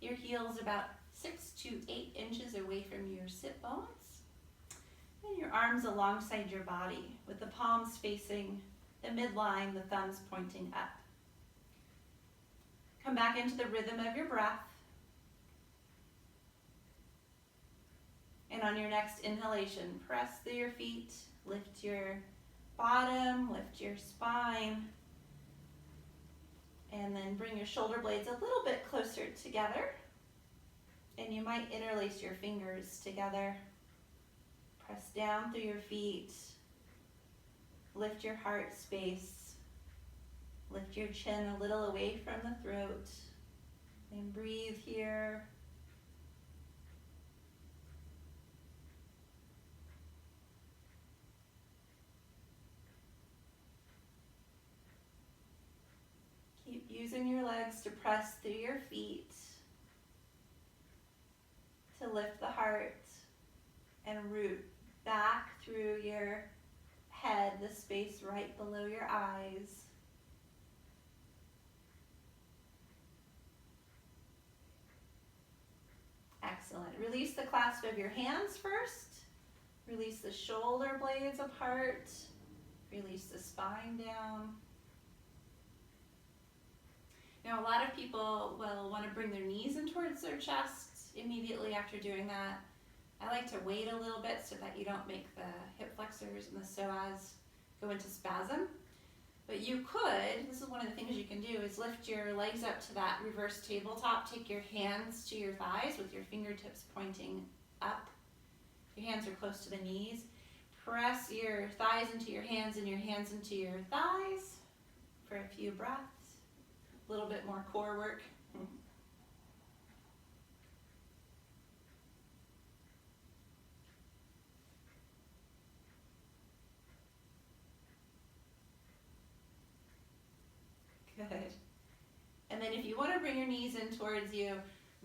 your heels about 6 to 8 inches away from your sit bones, and your arms alongside your body with the palms facing the midline, the thumbs pointing up. Come back into the rhythm of your breath. And on your next inhalation, press through your feet, lift your bottom, lift your spine, and then bring your shoulder blades a little bit closer together. And you might interlace your fingers together. Press down through your feet, lift your heart space, lift your chin a little away from the throat, and breathe here. Keep using your legs to press through your feet, to lift the heart and root back through your head, the space right below your eyes. Excellent. Release the clasp of your hands first. Release the shoulder blades apart. Release the spine down. Now, a lot of people will want to bring their knees in towards their chest immediately after doing that. I like to wait a little bit so that you don't make the hip flexors and the psoas go into spasm. But you could, this is one of the things you can do, is lift your legs up to that reverse tabletop. Take your hands to your thighs with your fingertips pointing up. Your hands are close to the knees. Press your thighs into your hands and your hands into your thighs for a few breaths. A little bit more core work. Good. And then if you want to bring your knees in towards you,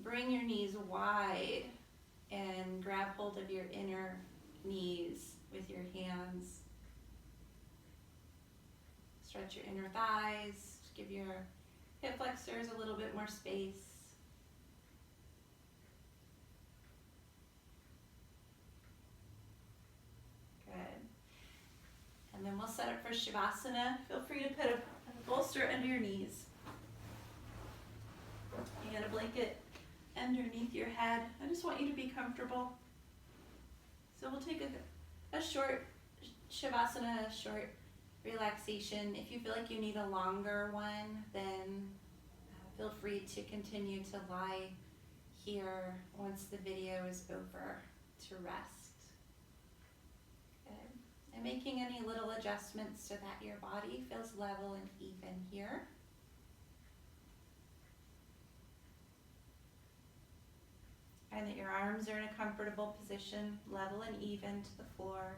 bring your knees wide and grab hold of your inner knees with your hands. Stretch your inner thighs, give your hip flexors a little bit more space. Good. And then we'll set up for Shavasana. Feel free to put a bolster under your knees and a blanket underneath your head. I just want you to be comfortable. So we'll take a short Shavasana, a short relaxation. If you feel like you need a longer one, then feel free to continue to lie here once the video is over to rest. Good. And making any little adjustments so that your body feels level and even here. And that your arms are in a comfortable position, level and even to the floor.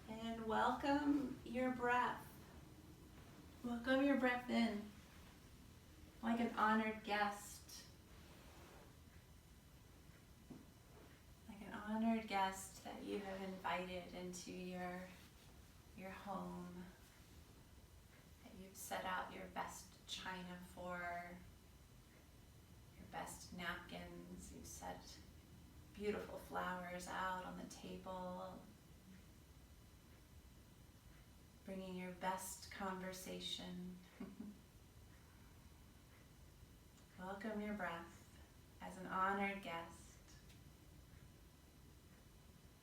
And welcome your breath. Welcome your breath in, like an honored guest. Like an honored guest that you have invited into your home, that you've set out your best china for, your best napkins, you've set beautiful flowers out on the table, bringing your best conversation. Welcome your breath as an honored guest.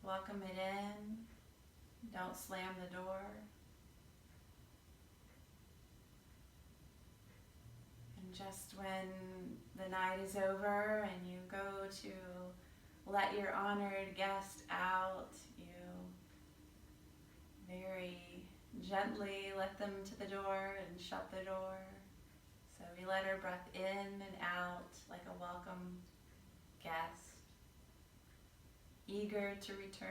Welcome it in. Don't slam the door. And just when the night is over and you go to let your honored guest out, you very gently let them to the door and shut the door. So we let our breath in and out like a welcome guest. eager to return.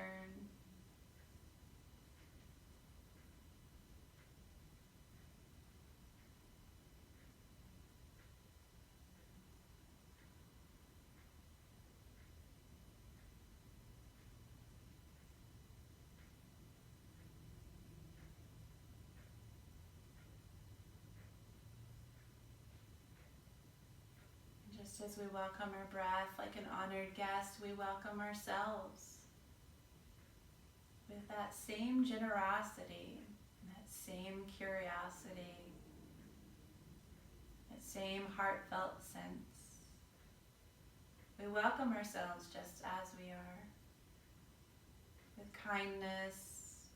Just as we welcome our breath like an honored guest, we welcome ourselves with that same generosity, that same curiosity, that same heartfelt sense. We welcome ourselves just as we are, with kindness,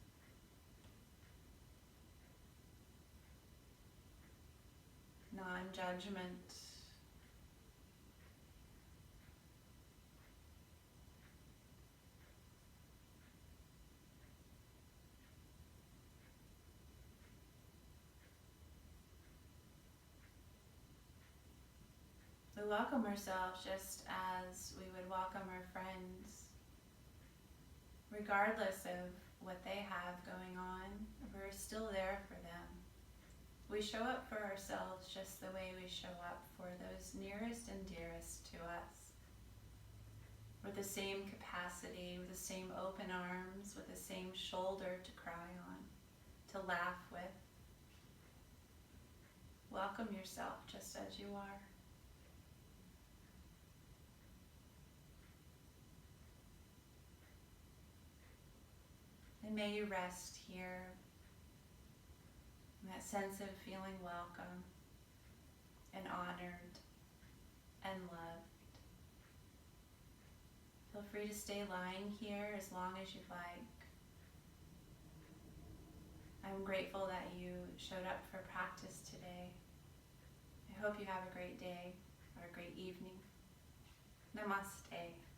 non-judgment. We welcome ourselves just as we would welcome our friends, regardless of what they have going on. We're still there for them. We show up for ourselves just the way we show up for those nearest and dearest to us, with the same capacity, with the same open arms, with the same shoulder to cry on, to laugh with. Welcome yourself just as you are. And may you rest here in that sense of feeling welcome and honored and loved. Feel free to stay lying here as long as you'd like. I'm grateful that you showed up for practice today. I hope you have a great day or a great evening. Namaste.